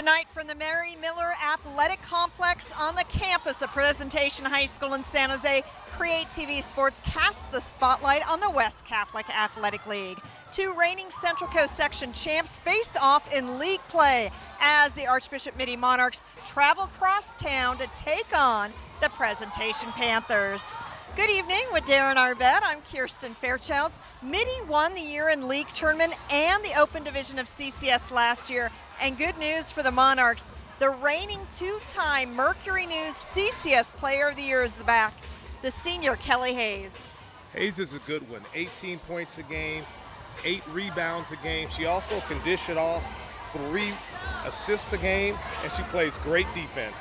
Tonight from the Mary Miller Athletic Complex on the campus of Presentation High School in San Jose, CreaTV Sports casts the spotlight on the West Catholic Athletic League. Two reigning Central Coast Section champs face off in league play as the Archbishop Mitty Monarchs travel cross town to take on the Presentation Panthers. Good evening with Darren Arbett. I'm Kirsten Fairchilds. Mitty won the year-end league tournament and the Open Division of CCS last year. And good news for the Monarchs, the reigning two-time Mercury News CCS Player of the Year is back, the senior Kelly Hayes. Hayes is a good one, 18 points a game, 8 rebounds a game. She also can dish it off, 3 assists a game, and she plays great defense.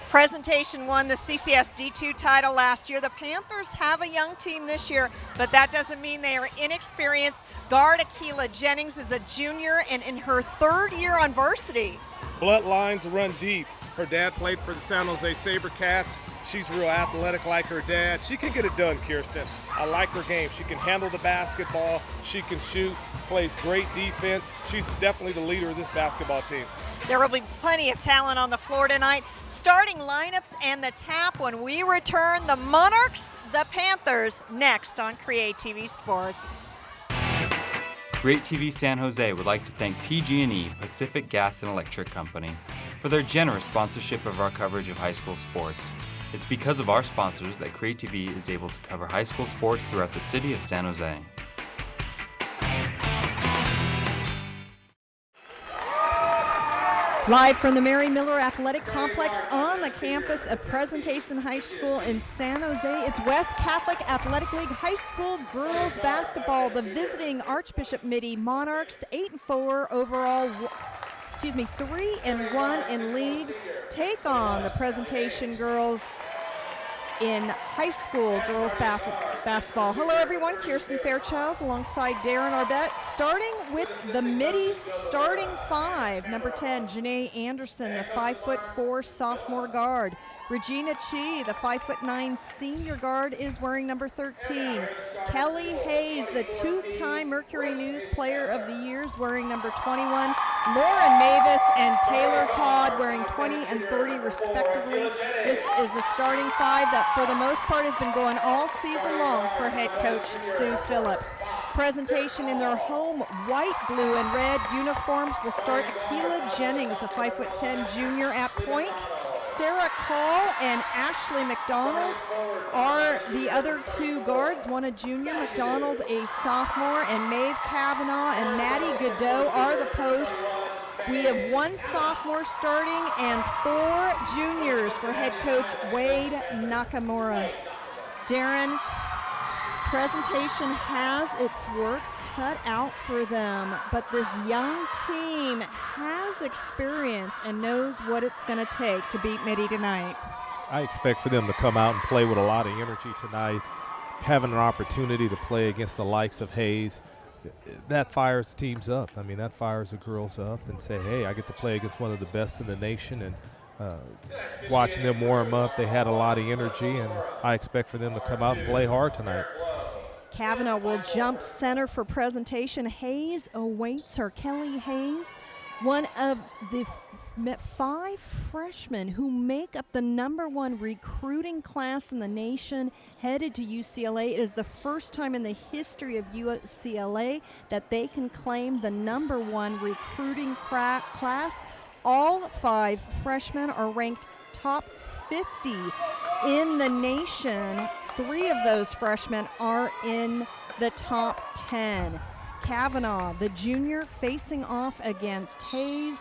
Presentation won the CCS D2 title last year. The Panthers have a young team this year, but that doesn't mean they are inexperienced. Guard Akilah Jennings is a junior and in her 3rd year on varsity. Bloodlines run deep. Her dad played for the San Jose SaberCats. She's real athletic like her dad. She can get it done, Kirsten. I like her game. She can handle the basketball. She can shoot, plays great defense. She's definitely the leader of this basketball team. There will be plenty of talent on the floor tonight. Starting lineups and the tap when we return. The Monarchs, the Panthers, next on CreaTV Sports. CreaTV San Jose would like to thank PG&E, Pacific Gas and Electric Company, for their generous sponsorship of our coverage of high school sports. It's because of our sponsors that CreaTV is able to cover high school sports throughout the city of San Jose. Live from the Mary Miller Athletic Complex on the campus of Presentation High School in San Jose, it's West Catholic Athletic League High School girls basketball. The visiting Archbishop Mitty Monarchs, 8-4 overall, 3-1 in league, take on the Presentation girls in high school girls basketball. Hello everyone, Kirsten Fairchilds alongside Darren Arbett. Starting with the Middy's starting 5. Number 10, Janae Anderson, the 5'4" sophomore guard. Regina Chi, the 5'9" senior guard, is wearing number 13. Kelly Hayes, the 2-time Mercury News Player of the Year, is wearing number 21. Lauren Mavis and Taylor Todd wearing 20 and 30 respectively. This is the starting 5 that for the most part has been going all season long for head coach Sue Phillips. Presentation in their home white, blue, and red uniforms will start Akilah Jennings, the 5'10" junior at point. Sarah Call and Ashley McDonald are the other 2 guards, one a junior, McDonald a sophomore, and Maeve Kavanaugh and Maddie Godot are the posts. We have 1 sophomore starting and 4 juniors for head coach Wade Nakamura. Darren, Presentation has its work cut out for them, but this young team has experience and knows what it's going to take to beat Mitty tonight. I expect for them to come out and play with a lot of energy tonight, having an opportunity to play against the likes of Hayes. That fires teams up. I mean, that fires the girls up and say, hey, I get to play against one of the best in the nation. And watching them warm up, they had a lot of energy, and I expect for them to come out and play hard tonight. Kavanaugh will jump center for Presentation. Hayes awaits her. Kelly Hayes, one of the 5 freshmen who make up the #1 recruiting class in the nation, headed to UCLA. It is the first time in the history of UCLA that they can claim the #1 recruiting class. All 5 freshmen are ranked top 50 in the nation. 3 of those freshmen are in the top 10. Kavanaugh, the junior, facing off against Hayes.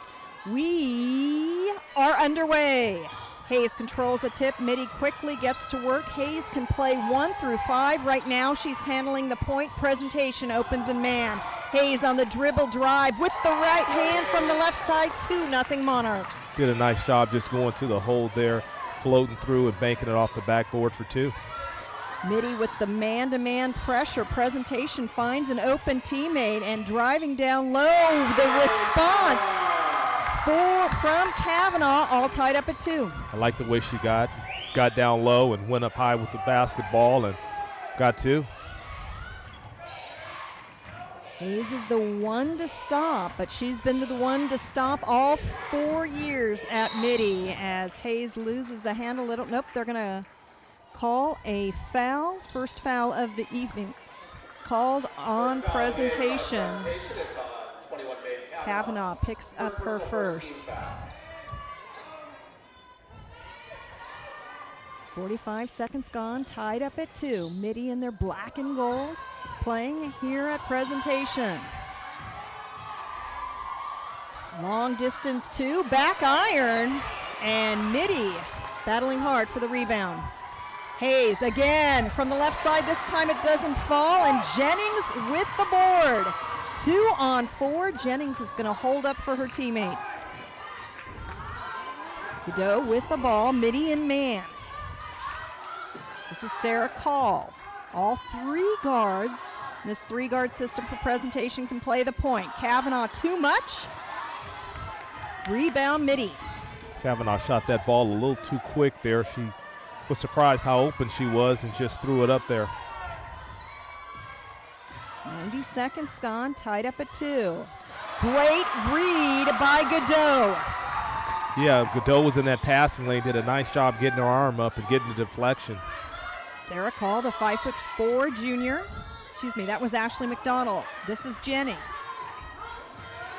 We are underway. Hayes controls a tip. Mitty quickly gets to work. Hayes can play 1 through 5. Right now she's handling the point. Presentation opens in man. Hayes on the dribble drive with the right hand from the left side. 2-0 Monarchs. Did a nice job just going to the hold there, floating through and banking it off the backboard for 2. Mitty with the man-to-man pressure. Presentation finds an open teammate and driving down low. The response from Kavanaugh, all tied up at 2. I like the way she got down low and went up high with the basketball and got 2. Hayes is the one to stop, but she's been the one to stop all 4 years at Mitty as Hayes loses the handle. Nope, they're going to call a foul. First foul of the evening. Called on presentation. Kavanaugh picks up her first. 45 seconds gone, tied up at 2. Mitty in their black and gold, playing here at presentation. Long distance 2, back iron, and Mitty battling hard for the rebound. Hayes again from the left side. This time it doesn't fall, and Jennings with the board. 2 on 4. Jennings is going to hold up for her teammates. Godot with the ball, Mitty and man. This is Sarah Call. All 3 guards in this 3-guard system for presentation can play the point. Kavanaugh too much. Rebound Mitty. Kavanaugh shot that ball a little too quick there. She was surprised how open she was and just threw it up there. 90 seconds gone, tied up at 2. Great read by Godot. Yeah, Godot was in that passing lane, did a nice job getting her arm up and getting the deflection. Sarah Call, the 5'4" junior. Excuse me, that was Ashley McDonald. This is Jennings.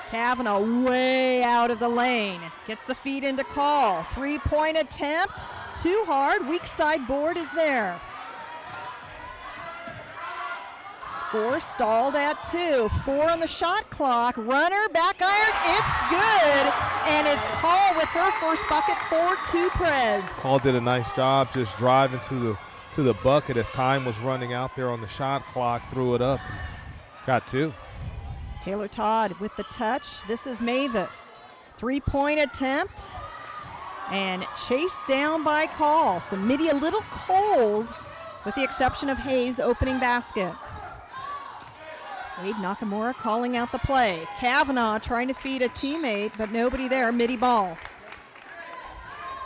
Kavanaugh way out of the lane. Gets the feed into Call. 3-point attempt. Too hard. Weak side board is there. Score stalled at 2. 4 on the shot clock. Runner, back iron. It's good. And it's Call with her first bucket for 2 Prez. Call did a nice job just driving to the bucket as time was running out there on the shot clock. Threw it up. Got 2. Taylor Todd with the touch. This is Mavis. 3-point attempt. And chased down by Call. So Mitty a little cold with the exception of Hayes' opening basket. Wade Nakamura calling out the play. Kavanaugh trying to feed a teammate, but nobody there. Mitty ball.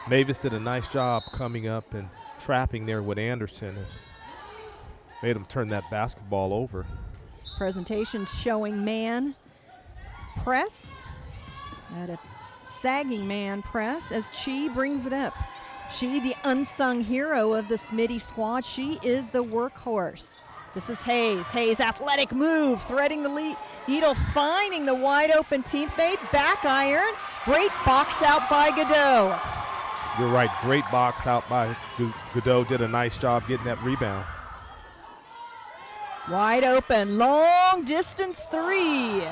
Mavis did a nice job coming up and trapping there with Anderson and made him turn that basketball over. Presentations showing man press at a sagging man press as Chi brings it up. Chi, the unsung hero of this Mitty squad. She is the workhorse. This is Hayes. Hayes, athletic move, threading the needle, finding the wide open teammate. Back iron. Great box out by Godot. You're right, great box out by Godot. Did a nice job getting that rebound. Wide open, long distance 3.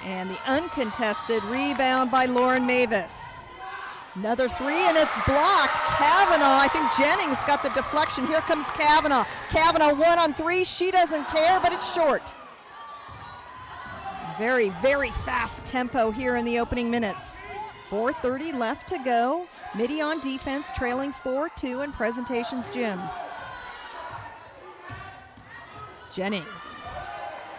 And the uncontested rebound by Lauren Mavis. Another 3, and it's blocked. Kavanaugh, I think Jennings got the deflection. Here comes Kavanaugh. Kavanaugh 1 on 3. She doesn't care, but it's short. Very, very fast tempo here in the opening minutes. 4:30 left to go. Mitty on defense, trailing 4-2 in presentations gym. Jennings.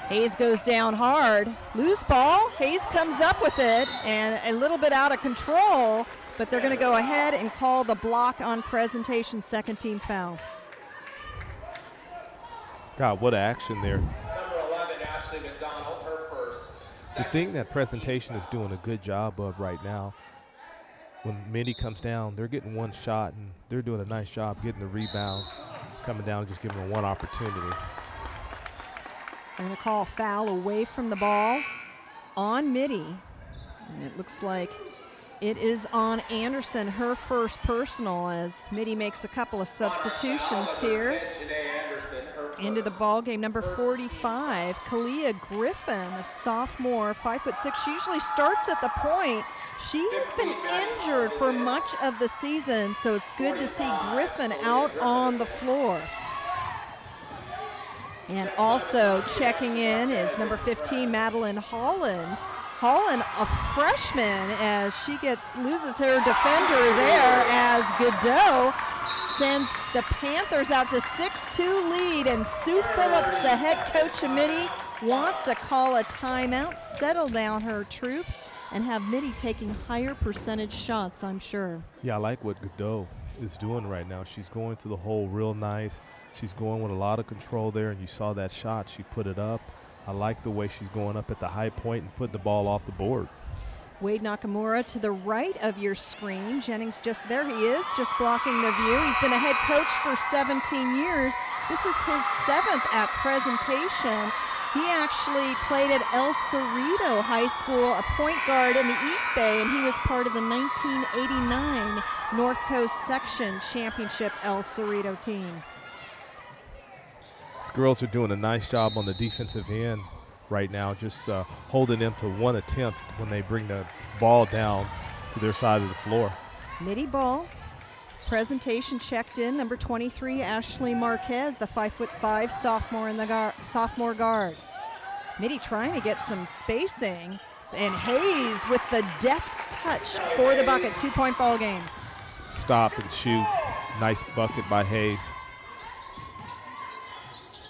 Hayes goes down hard. Loose ball. Hayes comes up with it and a little bit out of control, but they're going to go ahead and call the block on presentation, second team foul. God, what action there. Number 11, Ashley McDonald, her first. The thing that presentation is doing a good job of right now, when Mitty comes down, they're getting one shot, and they're doing a nice job getting the rebound, coming down and just giving them one opportunity. They're going to call a foul away from the ball on Mitty. And it looks like it is on Anderson, her first personal, as Mitty makes a couple of substitutions here. Into the ball game, number 45, Kalia Griffin, a sophomore, 5'6". She usually starts at the point. She has been injured for much of the season, so it's good to see Griffin out on the floor. And also checking in is number 15, Madeline Holland. Holland, a freshman, as she loses her defender there as Godot sends the Panthers out to 6-2 lead, and Sue Phillips, the head coach of Mitty, wants to call a timeout, settle down her troops, and have Mitty taking higher percentage shots, I'm sure. Yeah, I like what Godot is doing right now. She's going to the hole real nice. She's going with a lot of control there, and you saw that shot. She put it up. I like the way she's going up at the high point and putting the ball off the board. Wade Nakamura to the right of your screen. Jennings just there he is, just blocking the view. He's been a head coach for 17 years. This is his 7th at Presentation. He actually played at El Cerrito High School, a point guard in the East Bay, and he was part of the 1989 North Coast Section Championship El Cerrito team. These girls are doing a nice job on the defensive end right now, just holding them to one attempt when they bring the ball down to their side of the floor. Mitty ball. Presentation checked in, number 23, Ashley Marquez, the 5'5" sophomore in the sophomore guard. Mitty trying to get some spacing, and Hayes with the deft touch for the bucket. 2-point ball game. Stop and shoot. Nice bucket by Hayes.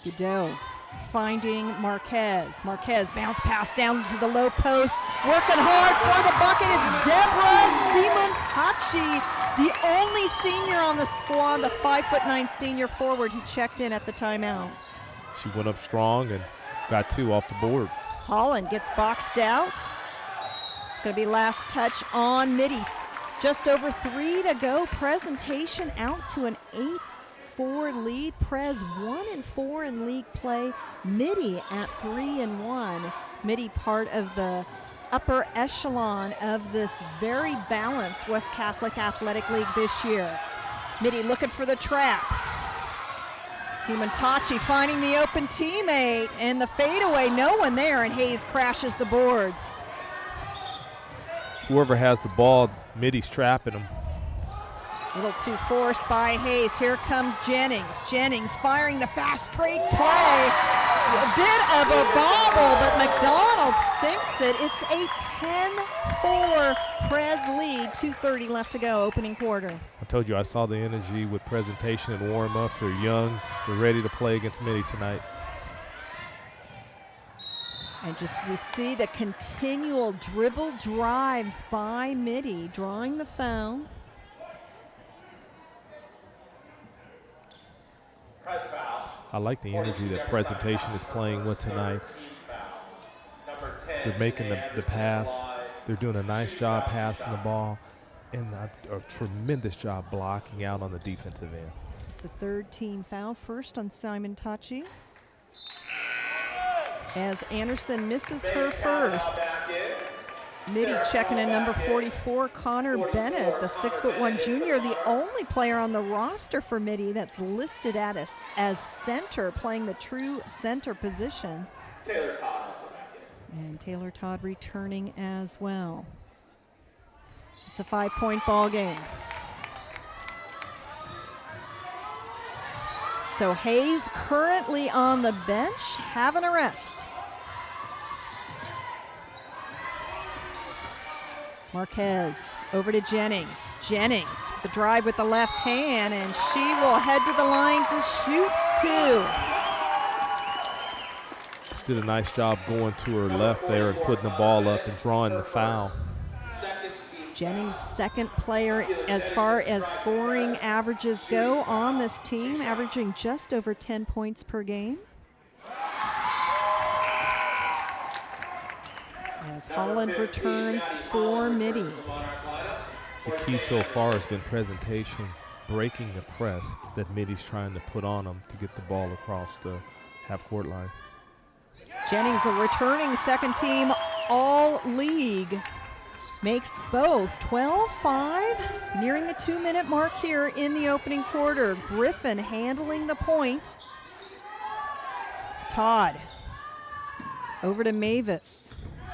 Godot finding Marquez. Marquez bounce pass down to the low post. Working hard for the bucket. It's Deborah Simontachi, the only senior on the squad, the 5'9" senior forward who checked in at the timeout. She went up strong and got 2 off the board. Holland gets boxed out. It's going to be last touch on Mitty. Just over 3 to go. Presentation out to an 8-4 lead. Prez 1-4 in league play. Mitty at 3-1. Mitty part of the upper echelon of this very balanced West Catholic Athletic League this year. Mitty looking for the trap. Simontachi finding the open teammate, and the fadeaway, no one there, and Hayes crashes the boards. Whoever has the ball, Mitty's trapping them. A little too forced by Hayes. Here comes Jennings. Jennings firing the fast break play. A bit of a bobble, but McDonald sinks it. It's a 10-4 Prez lead. 2:30 left to go, opening quarter. I told you I saw the energy with Presentation and warm-ups. They're young. They're ready to play against Mitty tonight. And just we see the continual dribble drives by Mitty, drawing the foul. I like the energy that Presentation is playing with tonight. They're making the pass. They're doing a nice job passing the ball, and a tremendous job blocking out on the defensive end. It's the 3rd team foul, first on Simontachi. As Anderson misses her first. Mitty checking in number 44, Connor Bennett, the 6'1" junior, the only player on the roster for Mitty that's listed as center, playing the true center position. And Taylor Todd returning as well. It's a 5-point ball game. So Hayes currently on the bench, having a rest. Marquez over to Jennings. Jennings, the drive with the left hand, and she will head to the line to shoot 2. She did a nice job going to her left there and putting the ball up and drawing the foul. Jennings, second player as far as scoring averages go on this team, averaging just over 10 points per game. As Holland returns for Mitty. The key so far has been Presentation, breaking the press that Mitty's trying to put on them to get the ball across the half-court line. Jennings, the returning second team all-league, makes both 12-5, nearing the 2-minute mark here in the opening quarter. Griffin handling the point. Todd over to Mavis.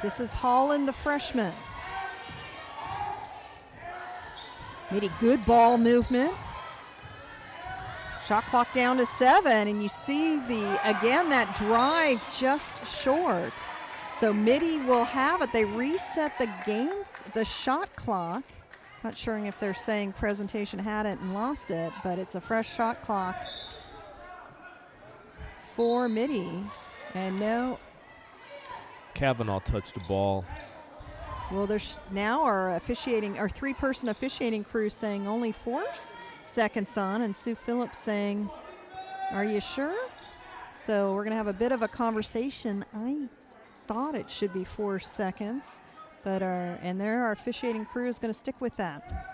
This is Holland, the freshman. Mitty, good ball movement. Shot clock down to 7, and you see again that drive just short. So Mitty will have it. They reset the shot clock. Not sure if they're saying Presentation had it and lost it, but it's a fresh shot clock for Mitty. And no. Kavanaugh touched the ball. Well, there's now our 3-person officiating crew saying only 4 seconds on, and Sue Phillips saying, "Are you sure?" So we're going to have a bit of a conversation. I thought it should be 4 seconds, but our officiating crew is going to stick with that.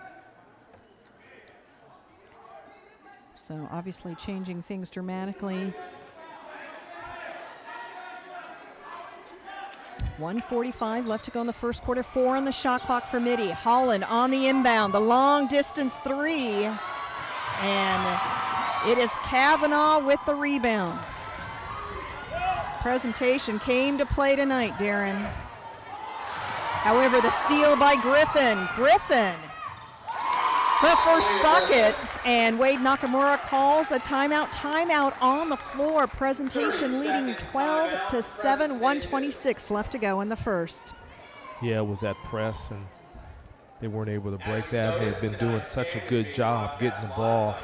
So obviously changing things dramatically. 1:45 left to go in the first quarter. 4 on the shot clock for Mitty. Holland on the inbound, the long distance 3. And it is Kavanaugh with the rebound. Presentation came to play tonight, Darren. However, the steal by Griffin. Griffin, her first bucket, and Wade Nakamura calls a timeout. Timeout on the floor. Presentation leading 12-7, 1:26 left to go in the first. Yeah, it was that press, and they weren't able to break that. They had been doing such a good job getting the ball,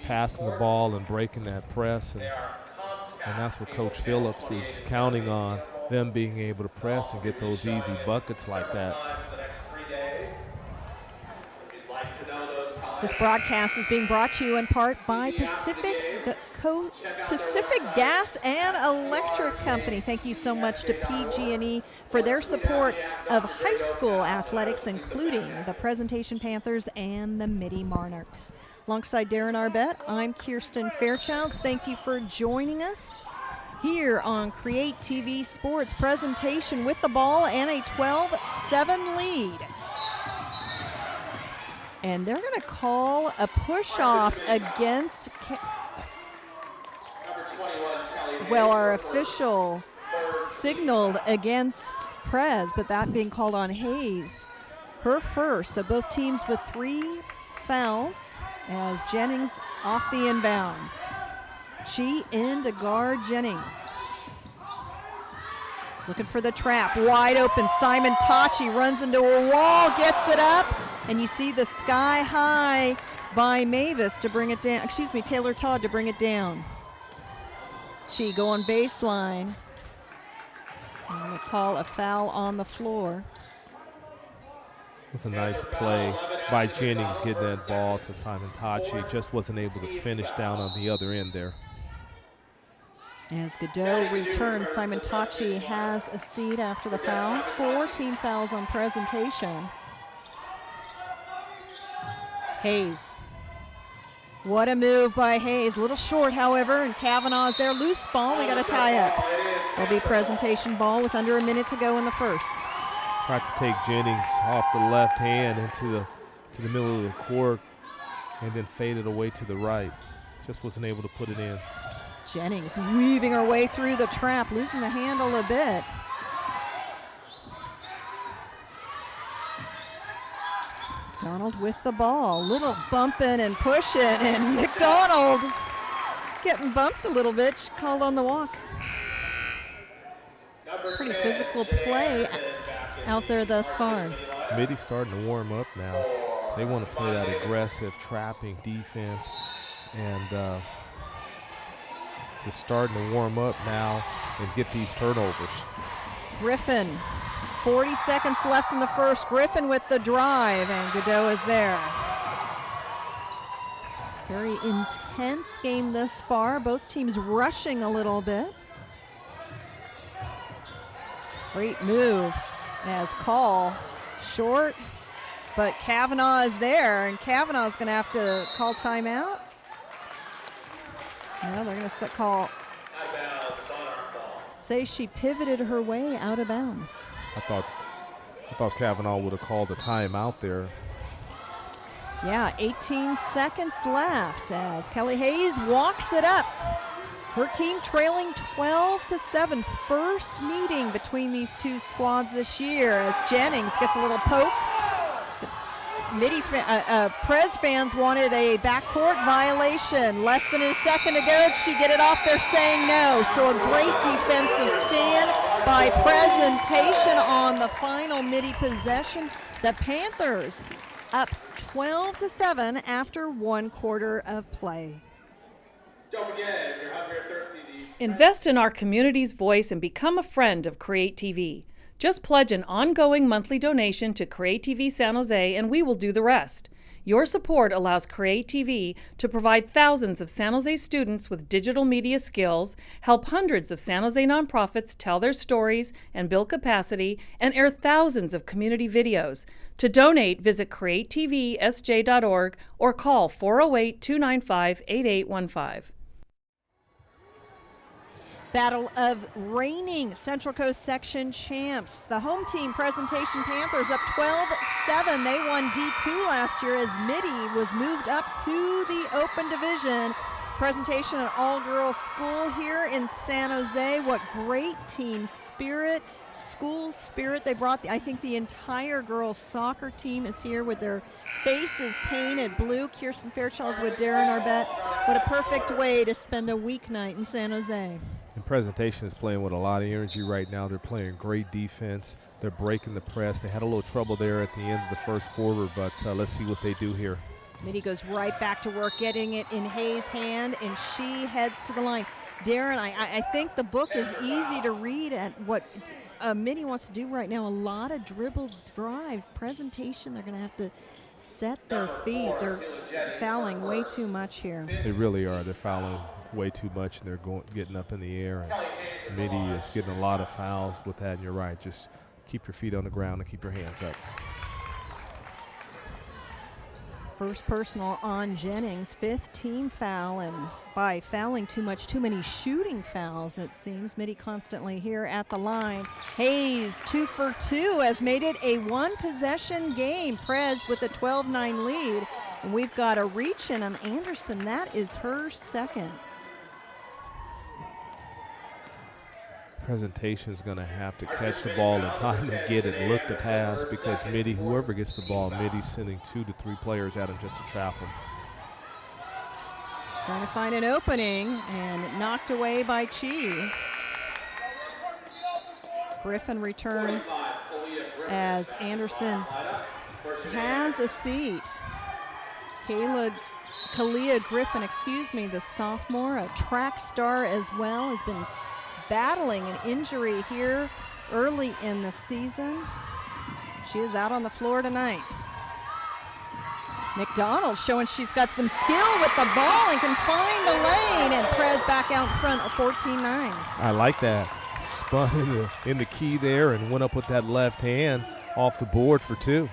passing the ball, and breaking that press. And that's what Coach Phillips is counting on, them being able to press and get those easy buckets like that. This broadcast is being brought to you in part by Pacific Gas and Electric Company. Thank you so much to PG&E for their support of high school athletics, including the Presentation Panthers and the Mitty Monarchs. Alongside Darren Arbett, I'm Kirsten Fairchild. Thank you for joining us here on CreaTV Sports. Presentation with the ball and a 12-7 lead. And they're going to call a push-off against, our official signaled against Prez, but that being called on Hayes. Her first, so both teams with 3 fouls as Jennings off the inbound. She in to guard Jennings. Looking for the trap, wide open. Simon Tachi runs into a wall, gets it up, and you see the sky high by Mavis to bring it down. Taylor Todd to bring it down. She going baseline. I'm going to call a foul on the floor. It's a nice play by Jennings getting that ball to Simon Tachi. Just wasn't able to finish down on the other end there. As Godot returns, Simon Tachi has a seat after the foul. 4 team fouls on Presentation. Hayes. What a move by Hayes. A little short, however, and Kavanaugh's there. Loose ball. We got a tie-up. It'll be Presentation ball with under a minute to go in the first. Tried to take Jennings off the left hand into the middle of the court and then faded away to the right. Just wasn't able to put it in. Jennings weaving her way through the trap, losing the handle a bit. McDonald with the ball, little bumping and pushing, and McDonald getting bumped a little bit. She called on the walk. Pretty physical play out there thus far. Mitty's starting to warm up now. They want to play that aggressive, trapping defense, and they're starting to warm up now and get these turnovers. Griffin, 40 seconds left in the first. Griffin with the drive, and Godot is there. Very intense game thus far. Both teams rushing a little bit. Great move as call short, but Kavanaugh is there, and Kavanaugh's going to have to call timeout. No, they're going to call. Say she pivoted her way out of bounds. I thought Kavanaugh would have called a timeout there. Yeah, 18 seconds left as Kelly Hayes walks it up. Her team trailing 12-7. First meeting between these two squads this year as Jennings gets a little poke. Prez fans wanted a backcourt violation. Less than a second to go. She get it off there saying no. So a great defensive stand by Presentation on the final Mitty possession. The Panthers up 12-7 after 1 quarter of play. Don't forget, if you're hungry or thirsty, Invest in our community's voice and become a friend of CreaTV. Just pledge an ongoing monthly donation to CreaTV San Jose and we will do the rest. Your support allows CreaTV to provide thousands of San Jose students with digital media skills, help hundreds of San Jose nonprofits tell their stories and build capacity, and air thousands of community videos. To donate, visit creatvsj.org or call 408-295-8815. Battle of reigning Central Coast section champs. The home team, Presentation Panthers, up 12-7. They won D2 last year as Mitty was moved up to the open division. Presentation, an all-girls school here in San Jose. What great team spirit, school spirit. They brought, I think the entire girls soccer team is here with their faces painted blue. Kirsten Fairchild's with Darren Arbette. What a perfect way to spend a weeknight in San Jose. And Presentation is playing with a lot of energy right now. They're playing great defense. They're breaking the press. They had a little trouble there at the end of the first quarter, but let's see what they do here. Mitty goes right back to work, getting it in Hayes' hand, and she heads to the line. Darren, I think the book is easy to read at what Mitty wants to do right now. A lot of dribble drives. Presentation, they're going to have to set their feet. They're fouling way too much here. They really are. They're fouling way too much, and they're getting up in the air. And Mitty is getting a lot of fouls with that, and you're right. Just keep your feet on the ground and keep your hands up. First personal on Jennings, 5th team foul, and by fouling too much, too many shooting fouls, it seems. Mitty constantly here at the line. Hayes, 2 for 2, has made it a one-possession game. Prez with a 12-9 lead, and we've got a reach in him. Anderson, that is her second. Presentation is going to have to catch the ball in time to get it, look to pass, because Mitty, whoever gets the ball, Mitty's sending 2 to 3 players at him just to trap him. Trying to find an opening, and knocked away by Chi. Griffin returns as Anderson has a seat. Kalia Griffin, the sophomore, a track star as well, has been battling an injury here early in the season. She is out on the floor tonight. McDonald showing she's got some skill with the ball and can find the lane, and Prez back out in front of 14-9. I like that. Spun in the key there and went up with that left hand off the board for 2.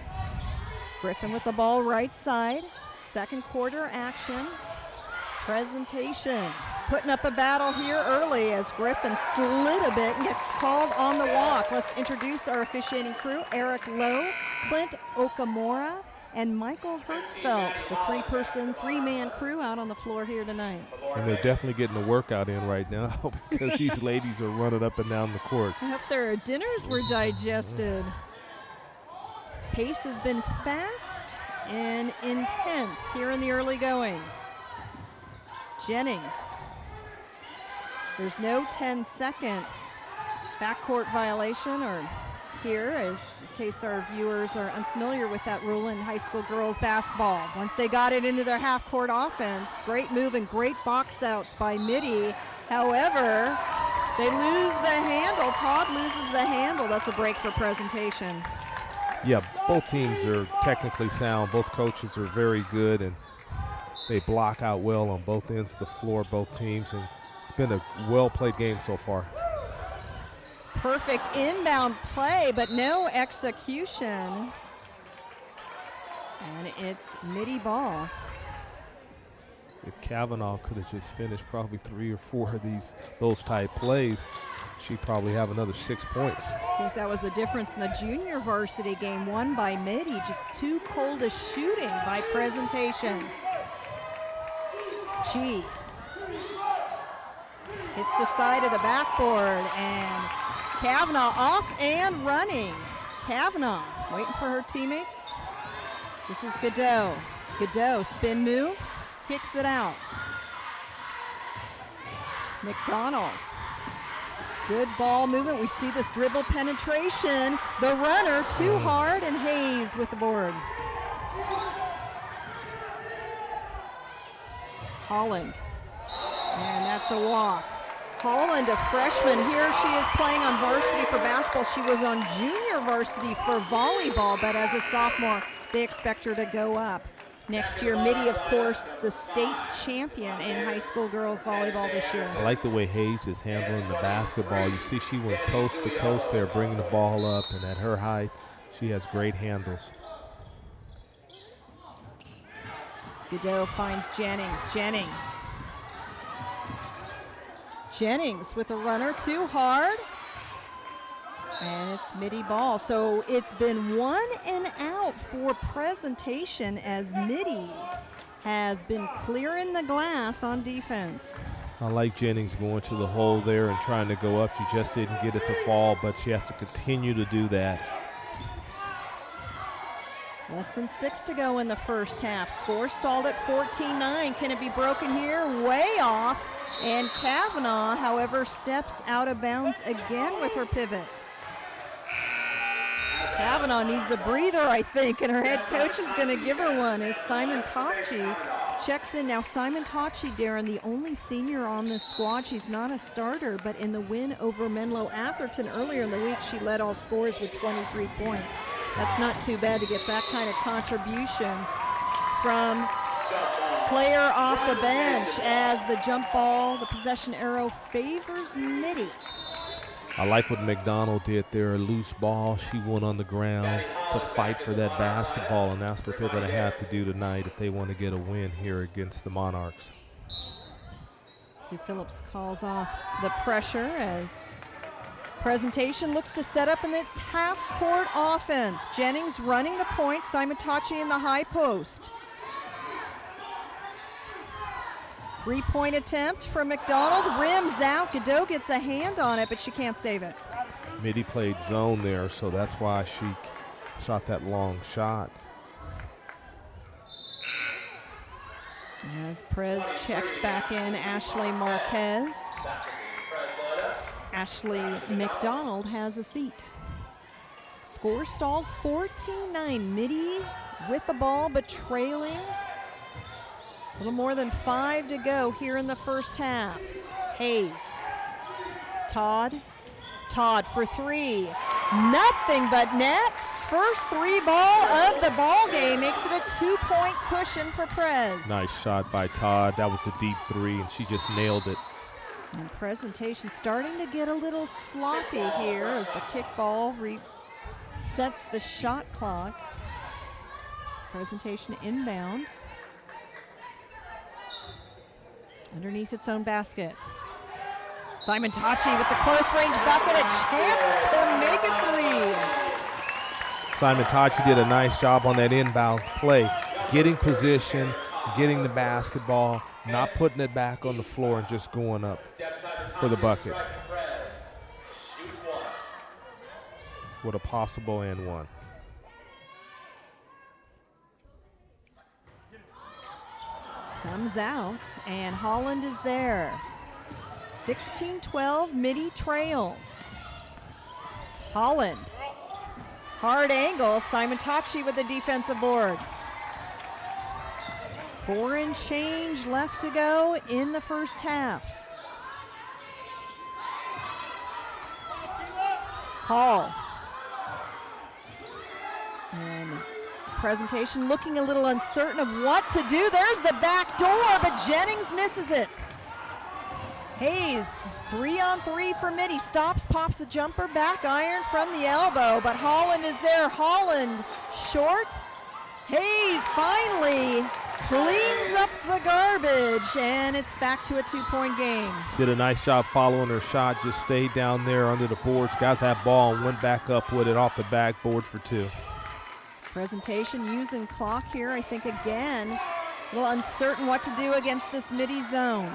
Griffin with the ball right side. Second quarter action. Presentation putting up a battle here early as Griffin slid a bit and gets called on the walk. Let's introduce our officiating crew: Eric Lowe, Clint Okamura, and Michael Hertzfeld, the three-man crew out on the floor here tonight. And they're definitely getting a workout in right now because these ladies are running up and down the court. I hope their dinners were digested. Pace has been fast and intense here in the early going. Jennings. There's no 10-second backcourt violation, or here, as in case our viewers are unfamiliar with that rule in high school girls basketball. Once they got it into their half-court offense, great move and great box outs by Mitty. However, they lose the handle. Todd loses the handle. That's a break for Presentation. Yeah, both teams are technically sound. Both coaches are very good, and they block out well on both ends of the floor, both teams, and it's been a well-played game so far. Perfect inbound play, but no execution. And it's Mitty ball. If Kavanaugh could have just finished probably 3 or 4 of those type plays, she'd probably have another 6 points. I think that was the difference in the junior varsity game, won by Mitty. Just too cold a shooting by Presentation. Chi hits the side of the backboard, and Kavanaugh off and running. Kavanaugh waiting for her teammates. This is Godot. Godot, spin move, kicks it out. McDonald. Good ball movement. We see this dribble penetration. The runner too hard, and Hayes with the board. Holland. And that's a walk. Holland, a freshman. Here she is playing on varsity for basketball. She was on junior varsity for volleyball, but as a sophomore, they expect her to go up. Next year, Mitty, of course, the state champion in high school girls volleyball this year. I like the way Hayes is handling the basketball. You see she went coast to coast there, bringing the ball up, and at her height, she has great handles. Godot finds Jennings. Jennings with a runner, too hard. And it's Mitty ball. So it's been 1 and out for presentation as Mitty has been clearing the glass on defense. I like Jennings going to the hole there and trying to go up. She just didn't get it to fall, but she has to continue to do that. Less than 6 to go in the first half. Score stalled at 14-9. Can it be broken here? Way off. And Kavanaugh, however, steps out of bounds again with her pivot. Kavanaugh needs a breather, I think, and her head coach is going to give her one as Simon Tachi checks in. Now, Simon Tachi, Darren, the only senior on this squad. She's not a starter, but in the win over Menlo Atherton earlier in the week, she led all scorers with 23 points. That's not too bad to get that kind of contribution from player off the bench as the jump ball, the possession arrow favors Mitty. I like what McDonald did there, a loose ball. She went on the ground to fight for that basketball, and that's what they're going to have to do tonight if they want to get a win here against the Monarchs. Sue Phillips calls off the pressure as presentation looks to set up in its half-court offense. Jennings running the point, Simon Tachi in the high post. 3-point attempt from McDonald, rims out. Godot gets a hand on it, but she can't save it. Mitty played zone there, so that's why she shot that long shot. As Prez checks back in, Ashley Marquez. Ashley McDonald has a seat. Score stalled 14-9. Mitty with the ball, but trailing. A little more than 5 to go here in the first half. Hayes. Todd for 3. Nothing but net. First 3 ball of the ball game makes it a 2-point cushion for Prez. Nice shot by Todd. That was a deep 3, and she just nailed it. And presentation starting to get a little sloppy here as the kickball resets the shot clock. Presentation inbound. Underneath its own basket. Simon Tachi with the close range bucket, a chance to make it 3. Simon Tachi did a nice job on that inbound play, getting position, getting the basketball, not putting it back on the floor and just going up for the bucket. With a possible and one. Comes out, and Holland is there. 16-12, Mitty trails. Holland. Hard angle, Simon Tachi with the defensive board. 4 and change left to go in the first half. Hall. And presentation looking a little uncertain of what to do. There's the back door, but Jennings misses it. Hayes, 3-on-3 for Mitty. Stops, pops the jumper, back iron from the elbow, but Holland is there. Holland short. Hayes finally cleans up the garbage, and it's back to a 2-point game. Did a nice job following her shot, just stayed down there under the boards, got that ball and went back up with it off the backboard for 2. Presentation using clock here, I think again, a little uncertain what to do against this Mitty zone.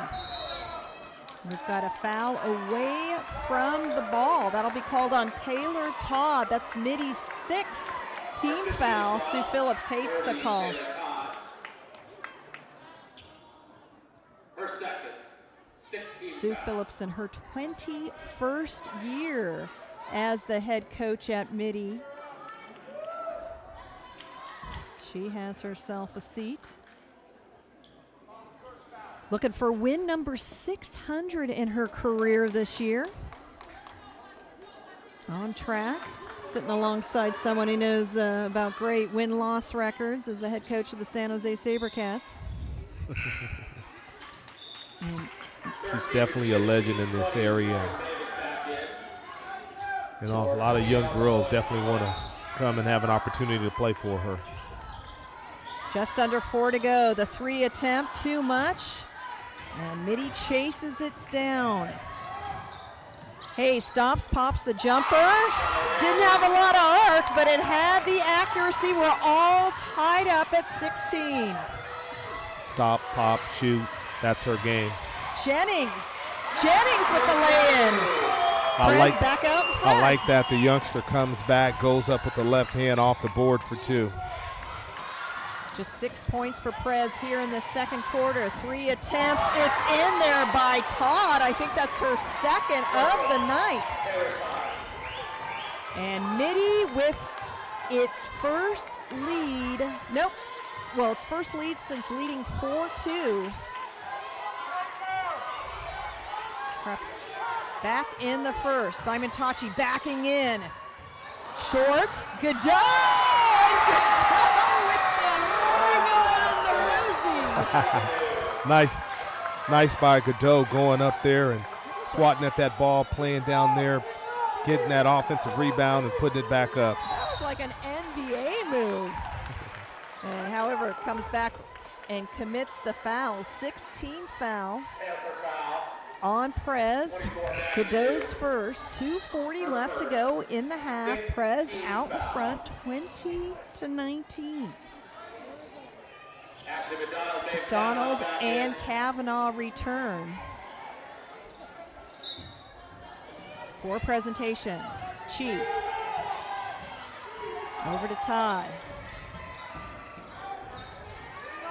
We've got a foul away from the ball. That'll be called on Taylor Todd. That's Mitty's 6th team foul. Sue Phillips hates the call. Sue Phillips in her 21st year as the head coach at Mitty. She has herself a seat. Looking for win number 600 in her career this year. On track, sitting alongside someone who knows about great win-loss records as the head coach of the San Jose SaberCats. She's definitely a legend in this area. You know, a lot of young girls definitely want to come and have an opportunity to play for her. Just under 4 to go. The 3 attempt, too much. And Mitty chases it down. Hayes stops, pops the jumper. Didn't have a lot of arc, but it had the accuracy. We're all tied up at 16. Stop, pop, shoot. That's her game. Jennings with the lay-in. Back out in front. I like that. The youngster comes back, goes up with the left hand off the board for 2. Just 6 points for Prez here in the second quarter. 3 attempt. It's in there by Todd. I think that's her second of the night. And Mitty with its first lead. Nope. Well, its first lead since leading 4-2. Perhaps back in the first. Simon Tachi backing in. Short. Godot! Godot with the ring around the rosy. Nice by Godot going up there and swatting at that ball, playing down there, getting that offensive rebound and putting it back up. That was like an NBA move. And however, it comes back and commits the foul. 16th foul on Prez. Godot's first. 2:40 left to go in the half. Prez out in front, 20-19. McDonald and Kavanaugh return. For presentation. Chi. Over to Todd.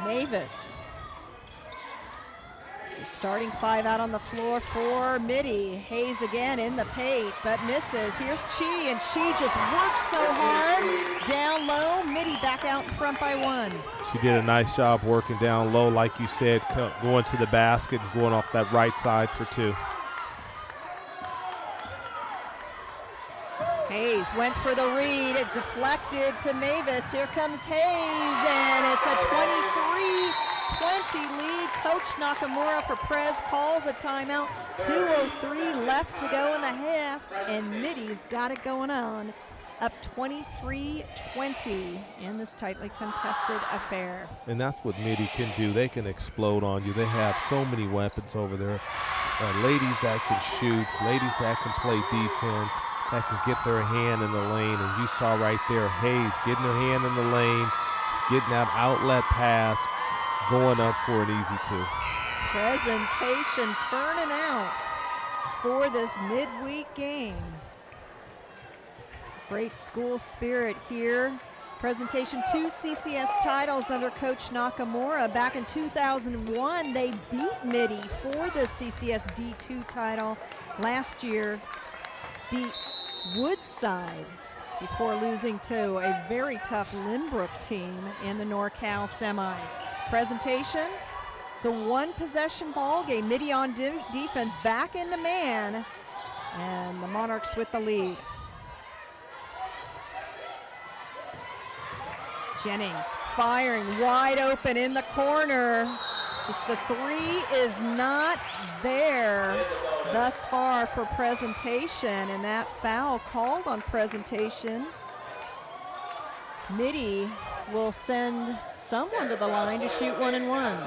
Mavis. Starting 5 out on the floor for Mitty. Hayes again in the paint, but misses. Here's Chi, and Chi just works so hard. Down low, Mitty back out in front by 1. She did a nice job working down low, like you said, going to the basket and going off that right side for 2. Hayes went for the read. It deflected to Mavis. Here comes Hayes, and it's a 23-20 lead. Coach Nakamura for Prez calls a timeout. 2:03 left to go in the half, and Mitty's got it going on. Up 23-20 in this tightly contested affair. And that's what Mitty can do. They can explode on you. They have so many weapons over there. Ladies that can shoot, ladies that can play defense, that can get their hand in the lane. And you saw right there Hayes getting her hand in the lane, getting that outlet pass, going up for an easy 2. Presentation turning out for this midweek game. Great school spirit here. Presentation 2 CCS titles under Coach Nakamura. Back in 2001, they beat Mitty for the CCS D2 title. Last year, beat Woodside before losing to a very tough Lynbrook team in the NorCal semis. Presentation, it's a 1-possession ball game. Mitty on defense, back into man, and the Monarchs with the lead. Jennings firing wide open in the corner. Just the 3 is not there thus far for Presentation, and that foul called on Presentation. Mitty will send someone to the line to shoot 1 and 1.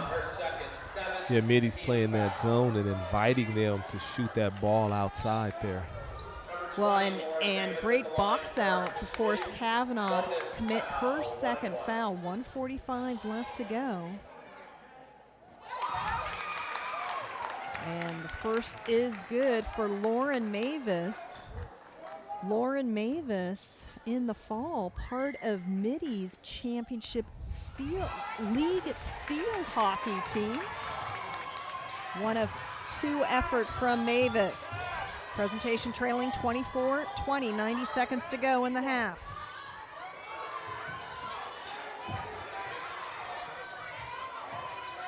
Yeah, Mitty's playing that zone and inviting them to shoot that ball outside there. Well, and great box out to force Kavanaugh to commit her second foul. 1:45 left to go. And the first is good for Lauren Mavis. Lauren Mavis in the fall, part of Mitty's championship league field hockey team. 1 of 2 effort from Mavis. Presentation trailing 24-20, 90 seconds to go in the half.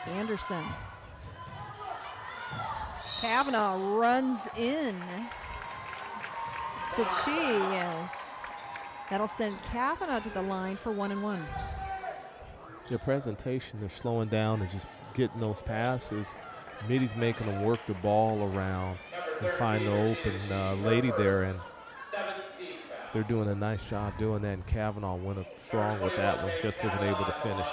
Anderson Kavanaugh runs in to Chi. Yes. That'll send Kavanaugh to the line for 1-1. Their presentation, they're slowing down and just getting those passes. Mitty's making them work the ball around and find the open lady there, and they're doing a nice job doing that, and Kavanaugh went up strong with that one, just wasn't able to finish.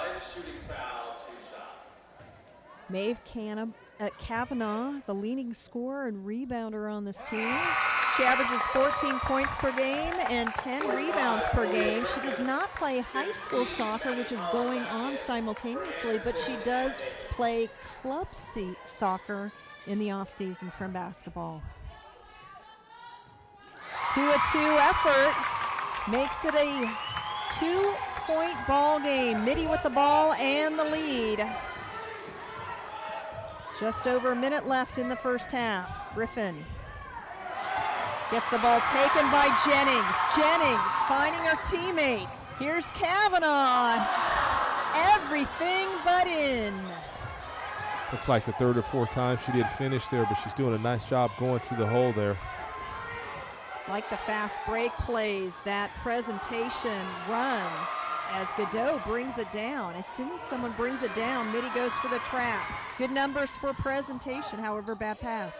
Maeve Kavanaugh, the leading scorer and rebounder on this team. She averages 14 points per game and 10 rebounds per game. She does not play high school soccer, which is going on simultaneously, but she does play club soccer in the off-season from basketball. 2-2 effort makes it a 2-point ball game. Mitty with the ball and the lead. Just over a minute left in the first half. Griffin gets the ball taken by Jennings. Jennings finding her teammate. Here's Kavanaugh. Everything but in. It's like the third or fourth time she didn't finish there, but she's doing a nice job going to the hole there. Like the fast break plays, that presentation runs as Godot brings it down. As soon as someone brings it down, Mitty goes for the trap. Good numbers for presentation, however, bad pass.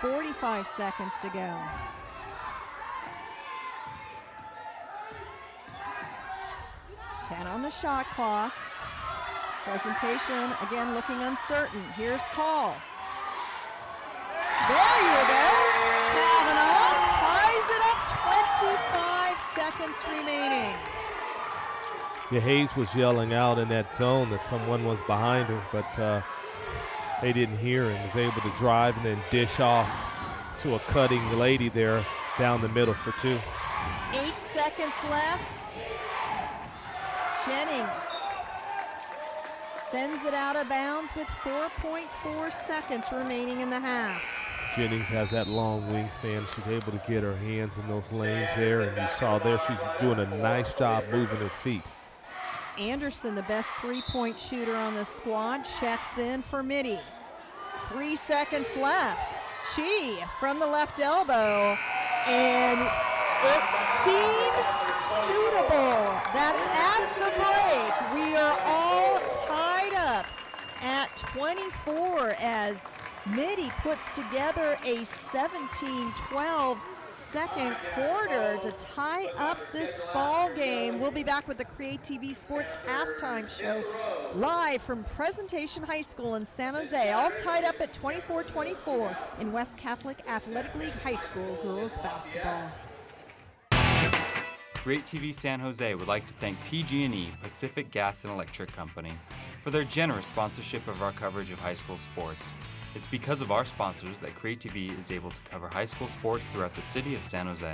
45 seconds to go. Ten on the shot clock. Presentation, again, looking uncertain. Here's Call. There you go. Kavanaugh ties it up, 25 seconds remaining. Yeah, Hayes was yelling out in that zone that someone was behind her, but they didn't hear and was able to drive and then dish off to a cutting lady there down the middle for 2. 8 seconds left. Jennings sends it out of bounds with 4.4 seconds remaining in the half. Jennings has that long wingspan. She's able to get her hands in those lanes there, and you saw there she's doing a nice job moving her feet. Anderson, the best three-point shooter on the squad, checks in for Mitty. 3 seconds left. Chi from the left elbow, and it seems suitable that at the break we are all tied up at 24 as Mitty puts together a 17-12 second quarter to tie up this ball game. We'll be back with the CreaTV Sports Halftime Show live from Presentation High School in San Jose, all tied up at 24-24 in West Catholic Athletic League High School girls basketball. CreaTV San Jose would like to thank PG&E, Pacific Gas and Electric Company, for their generous sponsorship of our coverage of high school sports. It's because of our sponsors that CreaTV is able to cover high school sports throughout the city of San Jose.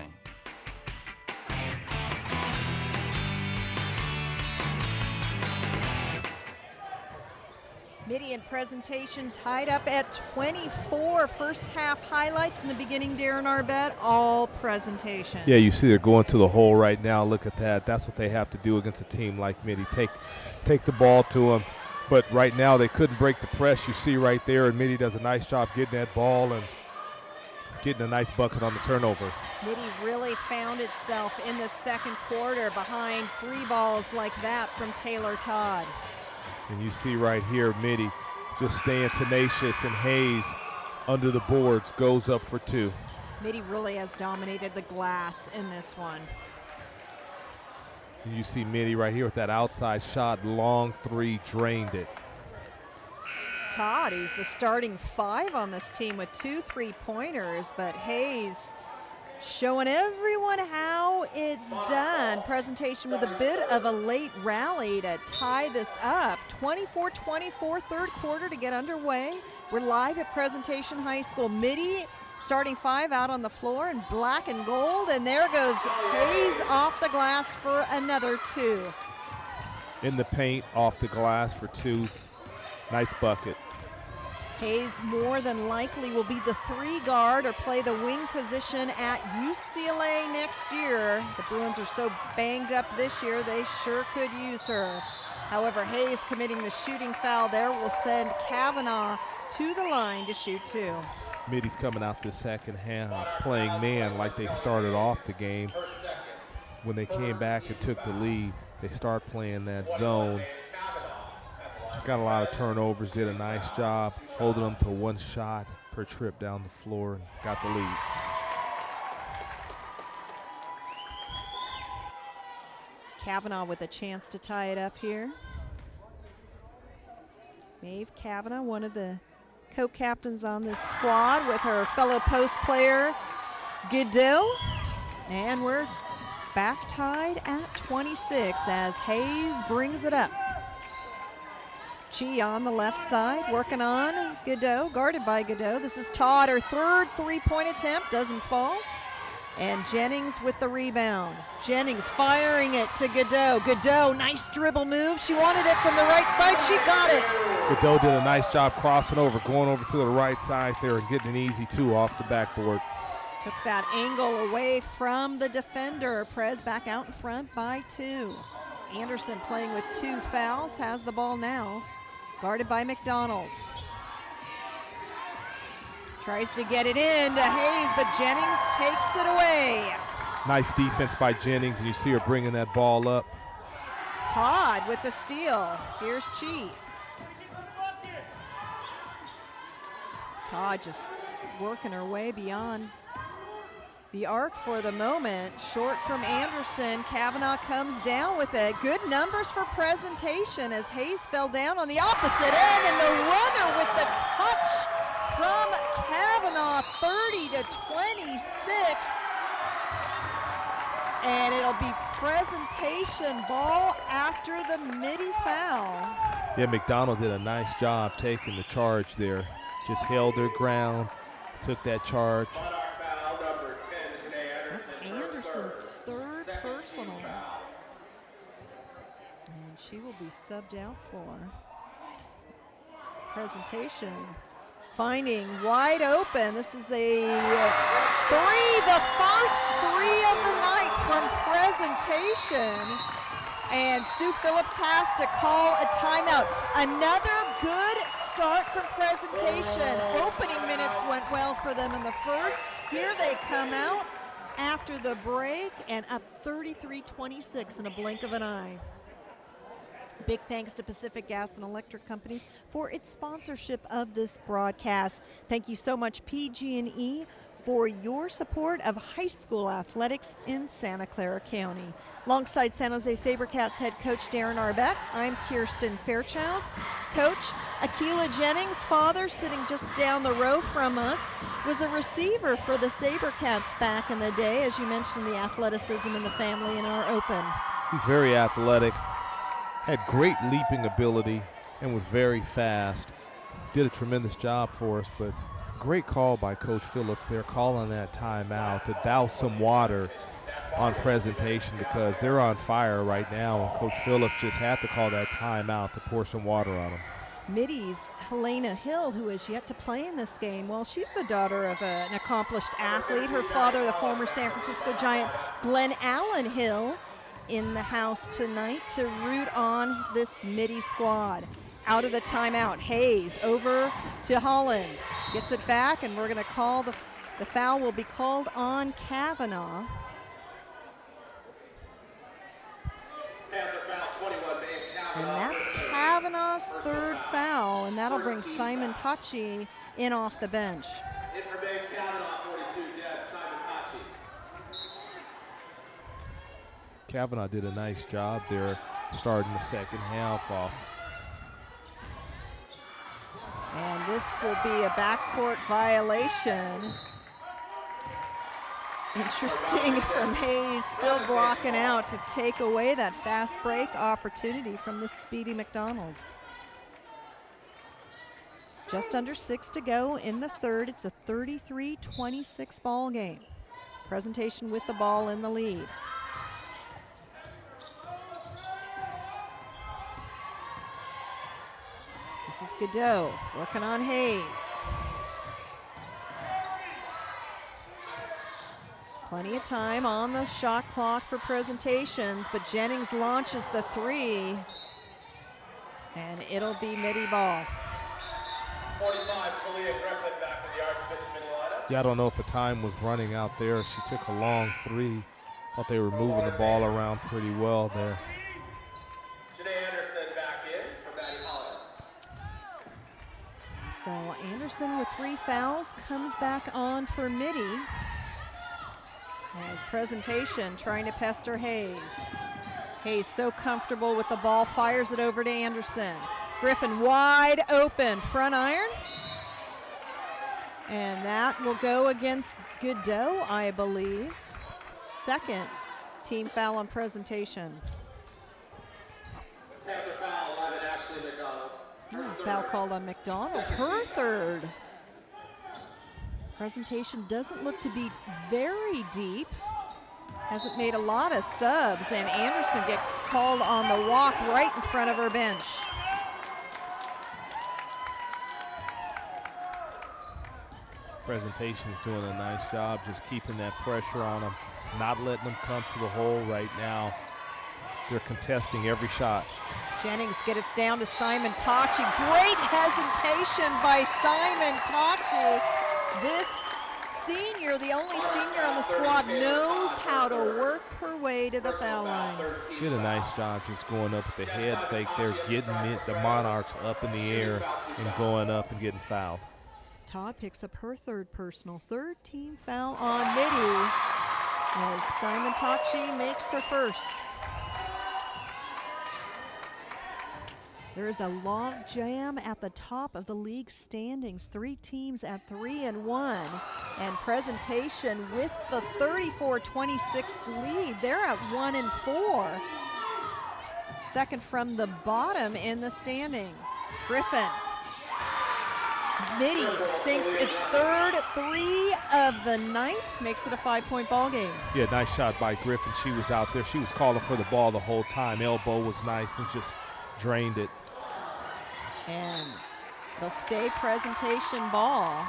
Mitty and presentation tied up at 24. First half highlights in the beginning, Darren Arbet, all presentation. Yeah, you see they're going to the hole right now. Look at that. That's what they have to do against a team like Mitty. Take the ball to them. But right now they couldn't break the press. You see right there, and Mitty does a nice job getting that ball and getting a nice bucket on the turnover. Mitty really found itself in the second quarter behind 3 balls like that from Taylor Todd. And you see right here, Mitty just staying tenacious, and Hayes under the boards goes up for 2. Mitty really has dominated the glass in this one. And you see Mitty right here with that outside shot, long 3, drained it. Todd, he's the starting 5 on this team with 2 3-pointers, but Hayes showing everyone how it's done. Presentation with a bit of a late rally to tie this up. 24-24, third quarter to get underway. We're live at Presentation High School. Mitty starting 5 out on the floor in black and gold, and there goes Hayes off the glass for another 2. In the paint, off the glass for 2. Nice bucket. Hayes more than likely will be the 3 guard or play the wing position at UCLA next year. The Bruins are so banged up this year, they sure could use her. However, Hayes committing the shooting foul there will send Kavanaugh to the line to shoot 2. Mitty's coming out the second half playing man like they started off the game. When they came back and took the lead, they start playing that zone. Got a lot of turnovers, did a nice job holding them to 1 shot per trip down the floor, and got the lead. Kavanaugh with a chance to tie it up here. Maeve Kavanaugh, one of the co-captains on this squad with her fellow post player Godot. And we're back tied at 26 as Hayes brings it up. Chi on the left side, working on Godot, guarded by Godot. This is Todd, her 3rd 3-point attempt, doesn't fall. And Jennings with the rebound. Jennings firing it to Godot. Godot, nice dribble move. She wanted it from the right side. She got it. Godot did a nice job crossing over, going over to the right side there and getting an easy 2 off the backboard. Took that angle away from the defender. Prez back out in front by 2. Anderson playing with 2 fouls, has the ball now. Guarded by McDonald. Tries to get it in to Hayes, but Jennings takes it away. Nice defense by Jennings, and you see her bringing that ball up. Todd with the steal. Here's Chi. Todd just working her way beyond the arc for the moment. Short from Anderson. Kavanaugh comes down with it. Good numbers for presentation as Hayes fell down on the opposite end, and the runner with the touch from Kavanaugh, 30-26. And it'll be presentation ball after the Mitty foul. Yeah, McDonald did a nice job taking the charge there. Just held their ground, took that charge. That's Anderson's 3rd personal. And she will be subbed out for presentation. Finding wide open. This is a 3, the first 3 of the night from presentation. And Sue Phillips has to call a timeout. Another good start from presentation. Opening minutes went well for them in the first. Here they come out after the break and up 33-26 in a blink of an eye. Big thanks to Pacific Gas and Electric Company for its sponsorship of this broadcast. Thank you so much, PG&E, for your support of high school athletics in Santa Clara County. Alongside San Jose SaberCats head coach Darren Arbett, I'm Kirsten Fairchild. Coach Akila Jennings' father, sitting just down the row from us, was a receiver for the SaberCats back in the day. As you mentioned, the athleticism in the family in our open. He's very athletic. Had great leaping ability and was very fast. Did a tremendous job for us, but great call by Coach Phillips there, calling that timeout to douse some water on presentation because they're on fire right now, and Coach Phillips just had to call that timeout to pour some water on them. Mitty's Helena Hill, who is yet to play in this game, well, she's the daughter of an accomplished athlete. Her father, the former San Francisco Giant Glenn Allen Hill, in the house tonight to root on this Mitty squad. Out of the timeout, Hayes over to Holland. Gets it back, and we're going to call the foul will be called on Kavanaugh. And that's Kavanaugh's 3rd foul, and that'll bring Simon Tachi in off the bench. Kavanaugh did a nice job there starting the second half off. And this will be a backcourt violation. Interesting from Hayes, still blocking out to take away that fast break opportunity from the speedy McDonald. Just under 6 to go in the 3rd. It's a 33-26 ball game. Presentation with the ball in the lead. This is Godot working on Hayes. Plenty of time on the shot clock for presentations, but Jennings launches the 3, and it'll be Mitty ball. 45, Talia Griffin back in the Archbishop Mitty lineup. Yeah, I don't know if the time was running out there. She took a long three. Thought they were moving the ball around pretty well there. Janae Anderson back in for Maddie Holland. So Anderson with 3 fouls comes back on for Mitty. As presentation trying to pester Hayes. Hayes so comfortable with the ball, fires it over to Anderson. Griffin wide open, front iron. And that will go against Godot, I believe. Second team foul on presentation. Panther foul, 11, Ashley McDonald. Foul called on McDonald, her third. Presentation doesn't look to be very deep. Hasn't made a lot of subs, and Anderson gets called on the walk right in front of her bench. Presentation's doing a nice job just keeping that pressure on them, not letting them come to the hole right now. They're contesting every shot. Jennings gets it down to Simon Tachi. Great hesitation by Simon Tachi. This senior, the only senior on the squad, knows how to work her way to the foul line. Did a nice job just going up with the head fake there, getting the Monarchs up in the air and going up and getting fouled. Todd picks up her third personal, third team foul on Mitty as Simon Tachi makes her first. There is a log jam at the top of the league standings. 3 teams at 3-1. And presentation with the 34-26 lead. They're at 1-4. Second from the bottom in the standings. Griffin. Mitty sinks its third 3 of the night. Makes it a 5-point ball game. Yeah, nice shot by Griffin. She was out there. She was calling for the ball the whole time. Elbow was nice and just drained it. And it'll stay presentation ball.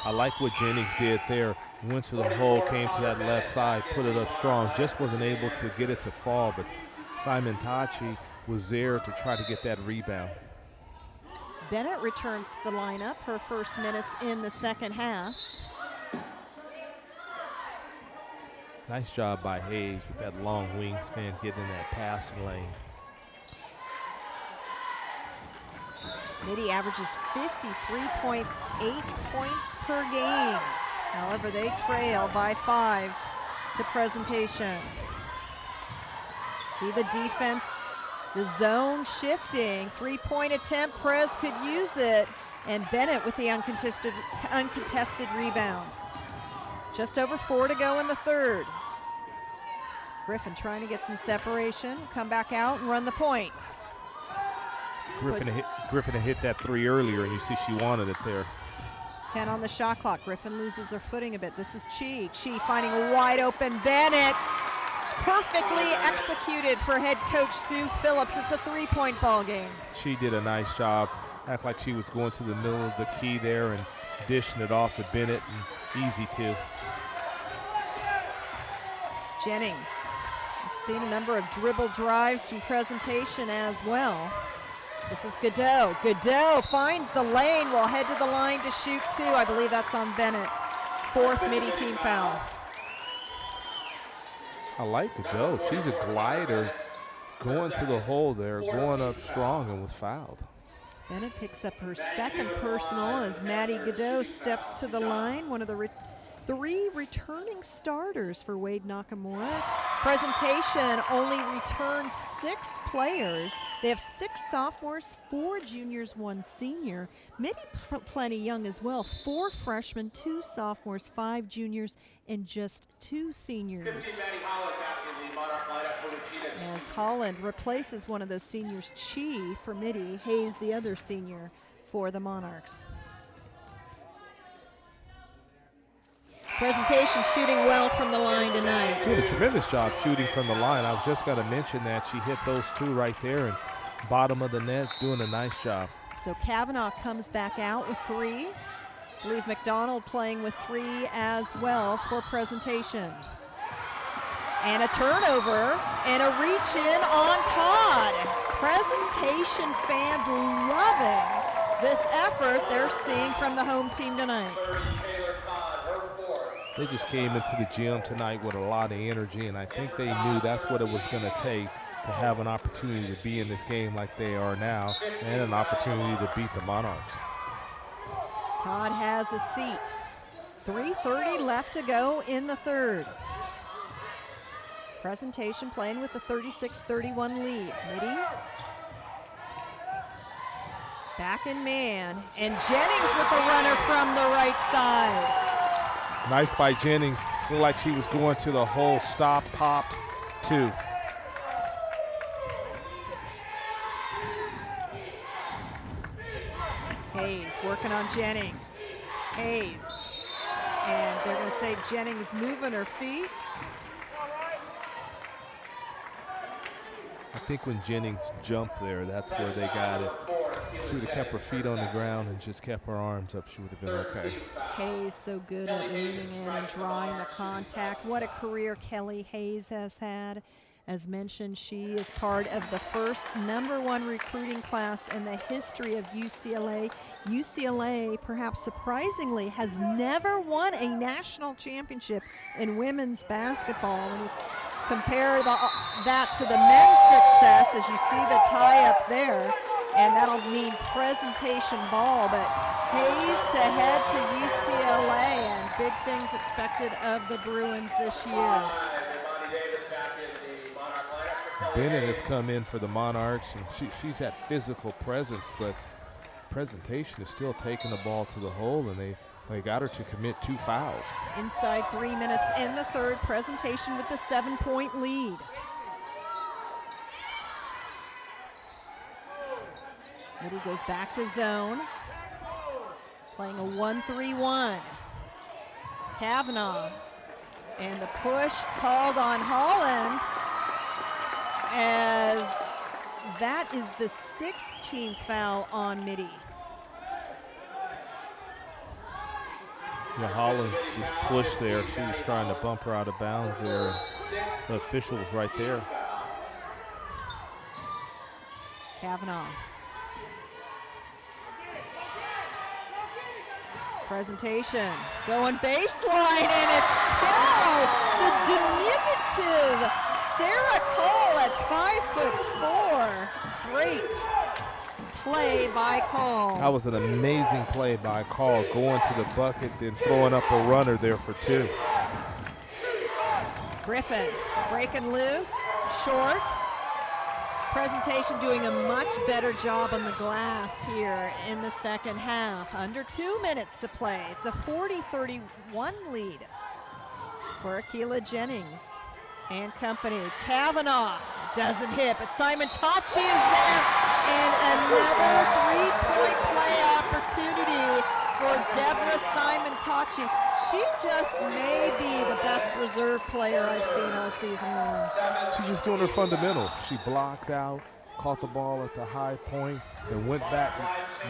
I like what Jennings did there. Went to the hole, came to that left side, put it up strong. Just wasn't able to get it to fall, but Simon Tachi was there to try to get that rebound. Bennett returns to the lineup, her first minutes in the second half. Nice job by Hayes with that long wingspan getting in that passing lane. Mitty averages 53.8 points per game. However, they trail by 5 to presentation. See the defense, the zone shifting. 3-point attempt, Prez could use it. And Bennett with the uncontested rebound. Just over 4 to go in the third. Griffin trying to get some separation, come back out and run the point. Griffin had hit that 3 earlier, and you see she wanted it there. 10 on the shot clock. Griffin loses her footing a bit. This is Chi. Chi finding a wide open Bennett. Perfectly executed for head coach Sue Phillips. It's a 3-point ball game. She did a nice job. Act like she was going to the middle of the key there and dishing it off to Bennett, and easy too. Jennings. We've seen a number of dribble drives from presentation as well. This is Godot. Godot finds the lane, will head to the line to shoot 2. I believe that's on Bennett. 4th Mitty team foul. I like Godot. She's a glider, going to the hole there, going up strong, and was fouled. Bennett picks up her second personal as Maddie Godot steps to the line. One of the 3 returning starters for Wade Nakamura. Presentation only returns 6 players. They have 6 sophomores, 4 juniors, 1 senior. Mitty plenty young as well. 4 freshmen, 2 sophomores, 5 juniors, and just 2 seniors. As Holland replaces one of those seniors, Chi, for Mitty. Hayes, the other senior for the Monarchs. Presentation shooting well from the line tonight. Doing a tremendous job shooting from the line. I was just going to mention that. She hit those 2 right there and bottom of the net, doing a nice job. So Kavanaugh comes back out with 3. I believe McDonald playing with 3 as well for presentation. And a turnover and a reach in on Todd. Presentation fans loving this effort they're seeing from the home team tonight. They just came into the gym tonight with a lot of energy, and I think they knew that's what it was going to take to have an opportunity to be in this game like they are now, and an opportunity to beat the Monarchs. Todd has a seat. 3:30 left to go in the third. Presentation playing with the 36-31 lead. Mitty back in man, and Jennings with the runner from the right side. Nice by Jennings. Looked like she was going to the hole, stop, popped, 2. Hayes working on Jennings. Hayes. And they're going to say Jennings moving her feet. I think when Jennings jumped there, that's where they got it. If she would have kept her feet on the ground and just kept her arms up, she would have been okay. Hayes so good at leaning in and drawing the contact. What a career Kelly Hayes has had. As mentioned, she is part of the first #1 recruiting class in the history of UCLA. UCLA, perhaps surprisingly, has never won a national championship in women's basketball. When you compare that to the men's success, as you see the tie up there, and that'll mean presentation ball, but Hayes to head to UCLA, and big things expected of the Bruins this year. Bennett has come in for the Monarchs, and she's that physical presence, but presentation is still taking the ball to the hole, and they got her to commit 2 fouls. Inside 3 minutes in the third, presentation with the 7-point lead. Mitty goes back to zone, playing a 1-3-1. Kavanaugh, and the push called on Holland, as that is the 16th foul on Mitty. Yeah, Holland just pushed there. She was trying to bump her out of bounds there. The official was right there. Kavanaugh. Presentation, going baseline, and it's Cole, the diminutive Sarah Cole at 5'4". Great play by Cole. That was an amazing play by Cole, going to the bucket, then throwing up a runner there for 2. Griffin breaking loose, short. Presentation doing a much better job on the glass here in the second half. Under 2 minutes to play. It's a 40-31 lead for Akila Jennings and company. Kavanaugh doesn't hit, but Simon Tachi is there, and another 3-point play opportunity for Deborah Simon Tachi. She just may be the best reserve player I've seen all season long. She's just doing her fundamental. She blocked out, caught the ball at the high point, and went back,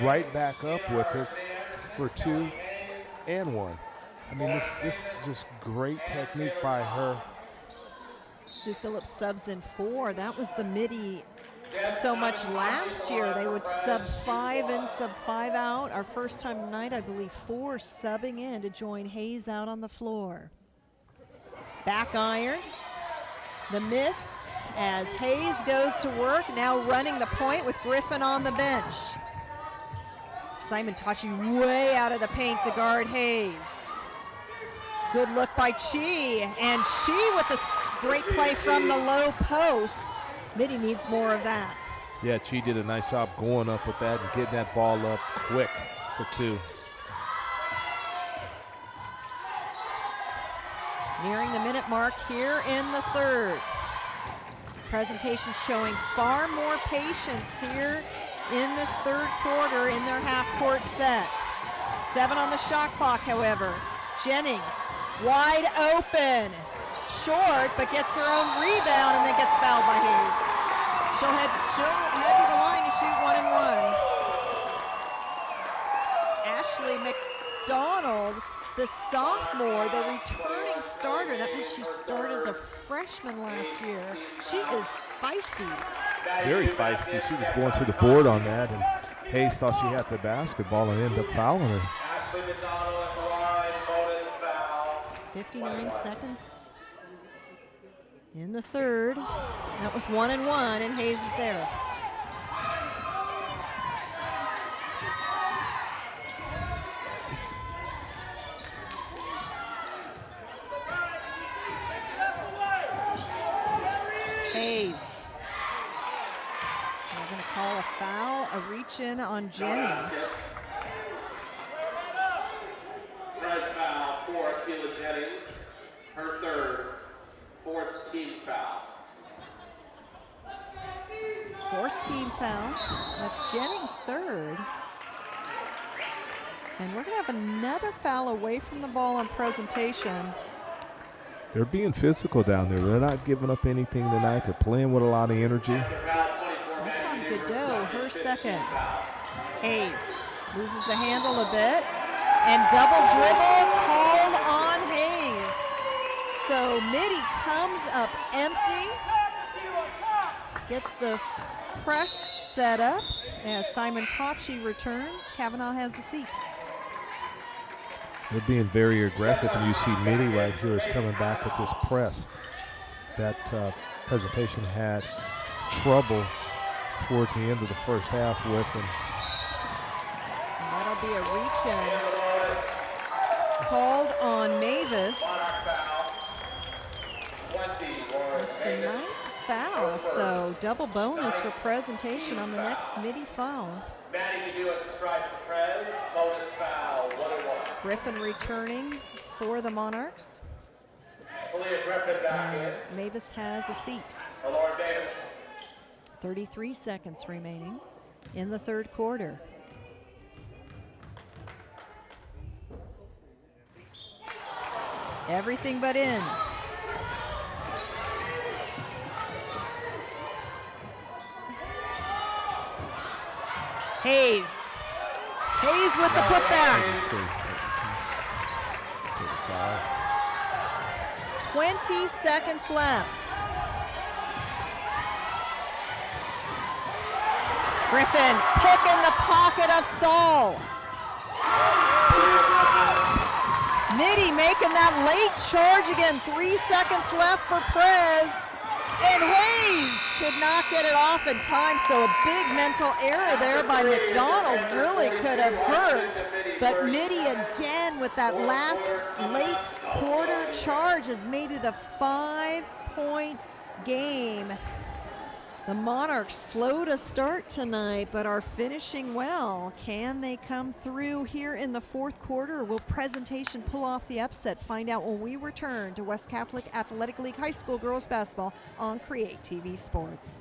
right back up with it for 2 and 1. I mean, this is just great technique by her. Sue Phillips subs in 4. That was the Mitty so much last year. They would sub 5 in, sub 5 out. Our first time tonight, I believe 4 subbing in to join Hayes out on the floor. Back iron. The miss as Hayes goes to work, now running the point with Griffin on the bench. Simon Tachi way out of the paint to guard Hayes. Good look by Chi, and Chi with a great play from the low post. Mitty needs more of that. Yeah, Chi did a nice job going up with that and getting that ball up quick for 2. Nearing the minute mark here in the third. Presentation showing far more patience here in this third quarter in their half-court set. 7 on the shot clock, however. Jennings wide open, short, but gets her own rebound and then gets fouled by Hayes. She'll head to the line to shoot 1 and 1. Ashley McDonald, the sophomore, the returning starter. That means she started as a freshman last year. She is feisty. Very feisty. She was going to the board on that and Hayes thought she had the basketball and ended up fouling her. 59 seconds in the third. That was 1 and 1, and Hayes is there. Hayes. They're going to call a foul, a reach in on Jennings. Red foul for Keila Jennings, her third, fourth team foul. Fourth team foul. That's Jennings' third. And we're going to have another foul away from the ball on presentation. They're being physical down there. They're not giving up anything tonight. They're playing with a lot of energy. That's on Godot, her second. Hayes loses the handle a bit. And double dribble called on Hayes. So Mitty comes up empty. Gets the press set up as Simon Tachi returns. Kavanaugh has the seat. They're being very aggressive, and you see Mitty right here is coming back with this press that presentation had trouble towards the end of the first half with. And that'll be a reach-in called on Mavis. That's the 9th foul, so double bonus for presentation on the next Mitty foul. Maddie to do it, strike for Prez, bonus foul, 1-1. Griffin returning for the Monarchs. Aaliyah Griffin back As Mavis has a seat. in. Lauren Davis. 33 seconds remaining in the third quarter. Everything but in. Hayes. Hayes with the putback. 20 seconds left. Griffin picking the pocket of Saul. Mitty making that late charge again. 3 seconds left for Prez. And Hayes could not get it off in time, so a big mental error there by McDonald really could have hurt. But Mitty again with that last late quarter charge has made it a 5-point game. The Monarchs slow to start tonight, but are finishing well. Can they come through here in the fourth quarter, or will presentation pull off the upset? Find out when we return to West Catholic Athletic League High School Girls Basketball on CreaTV Sports.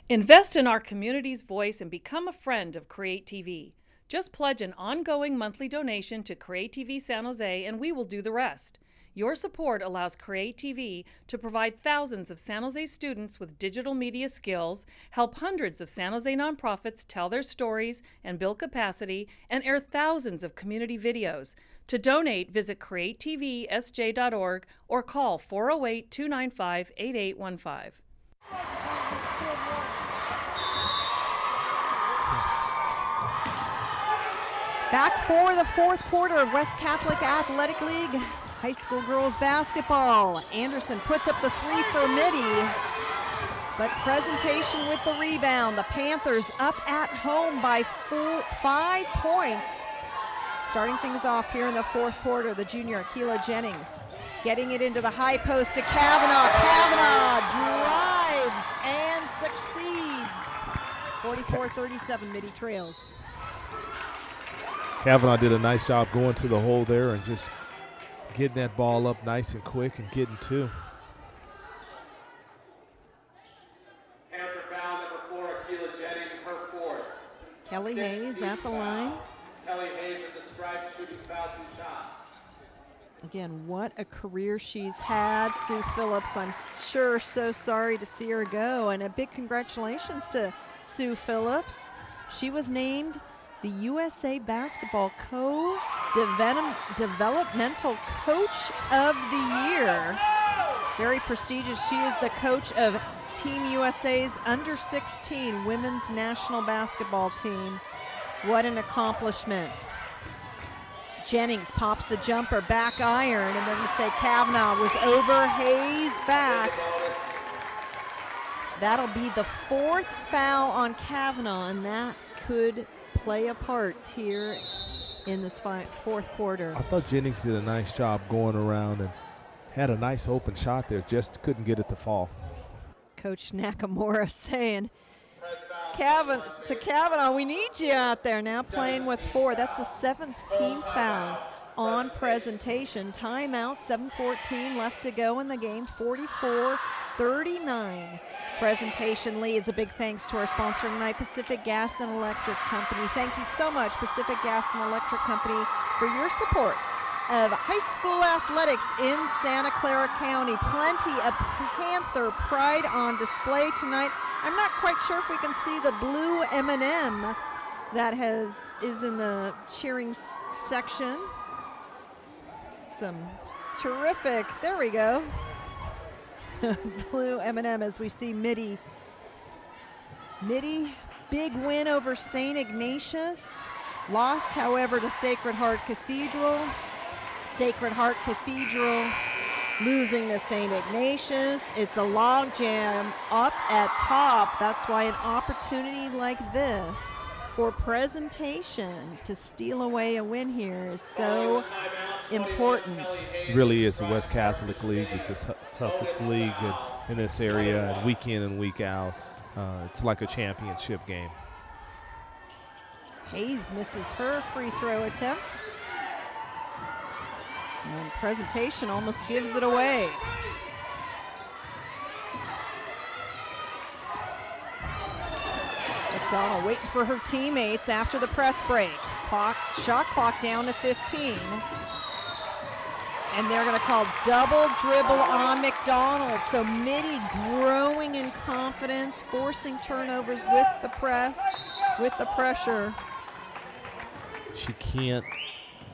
Invest in our community's voice and become a friend of CreaTV. Just pledge an ongoing monthly donation to CreaTV San Jose and we will do the rest. Your support allows CreaTV to provide thousands of San Jose students with digital media skills, help hundreds of San Jose nonprofits tell their stories and build capacity, and air thousands of community videos. To donate, visit creatvsj.org or call 408-295-8815. Back for the fourth quarter of West Catholic Athletic League High School Girls Basketball. Anderson puts up the three for Mitty, but presentation with the rebound. The Panthers up at home by 5 points. Starting things off here in the fourth quarter, the junior Keila Jennings getting it into the high post to Kavanaugh. Kavanaugh drives and succeeds. 44-37, Mitty trails. Kavanaugh did a nice job going to the hole there and just getting that ball up nice and quick and getting two. Panther foul number 4, Keila Jennings, her fourth. Kelly Hayes at the line. Kelly Hayes at the stripe, shooting foul, 2 shots. Again, what a career she's had. Sue Phillips, I'm sure so sorry to see her go. And a big congratulations to Sue Phillips. She was named the USA Basketball Co-Developmental Coach of the Year. Very prestigious. She is the coach of Team USA's under 16 women's national basketball team. What an accomplishment. Jennings pops the jumper, back iron, and then we say Kavanaugh was over, Hayes back. That'll be the 4th foul on Kavanaugh, and that could play a part here in this 4th quarter. I thought Jennings did a nice job going around and had a nice open shot there, just couldn't get it to fall. Coach Nakamura saying, Kavanaugh, we need you out there. Now playing with 4. That's the 7th team foul on presentation. Timeout, 7:14 left to go in the game, 44-39. Presentation leads. A big thanks to our sponsor tonight, Pacific Gas and Electric Company. Thank you so much, Pacific Gas and Electric Company, for your support of high school athletics in Santa Clara County. Plenty of Panther pride on display tonight. I'm not quite sure if we can see the blue M&M that is in the cheering section. Some terrific, there we go. Blue M&M as we see Mitty. Mitty, big win over St. Ignatius. Lost, however, to Sacred Heart Cathedral. Sacred Heart Cathedral losing to St. Ignatius. It's a log jam up at top. That's why an opportunity like this for presentation to steal away a win here is so important. It really is. The West Catholic League is the toughest league in this area, and week in and week out. It's like a championship game. Hayes misses her free throw attempt. And presentation almost gives it away. McDonald waiting for her teammates after the press break. Shot clock down to 15. And they're going to call double dribble on McDonald. So Mitty growing in confidence, forcing turnovers with the press, with the pressure. She can't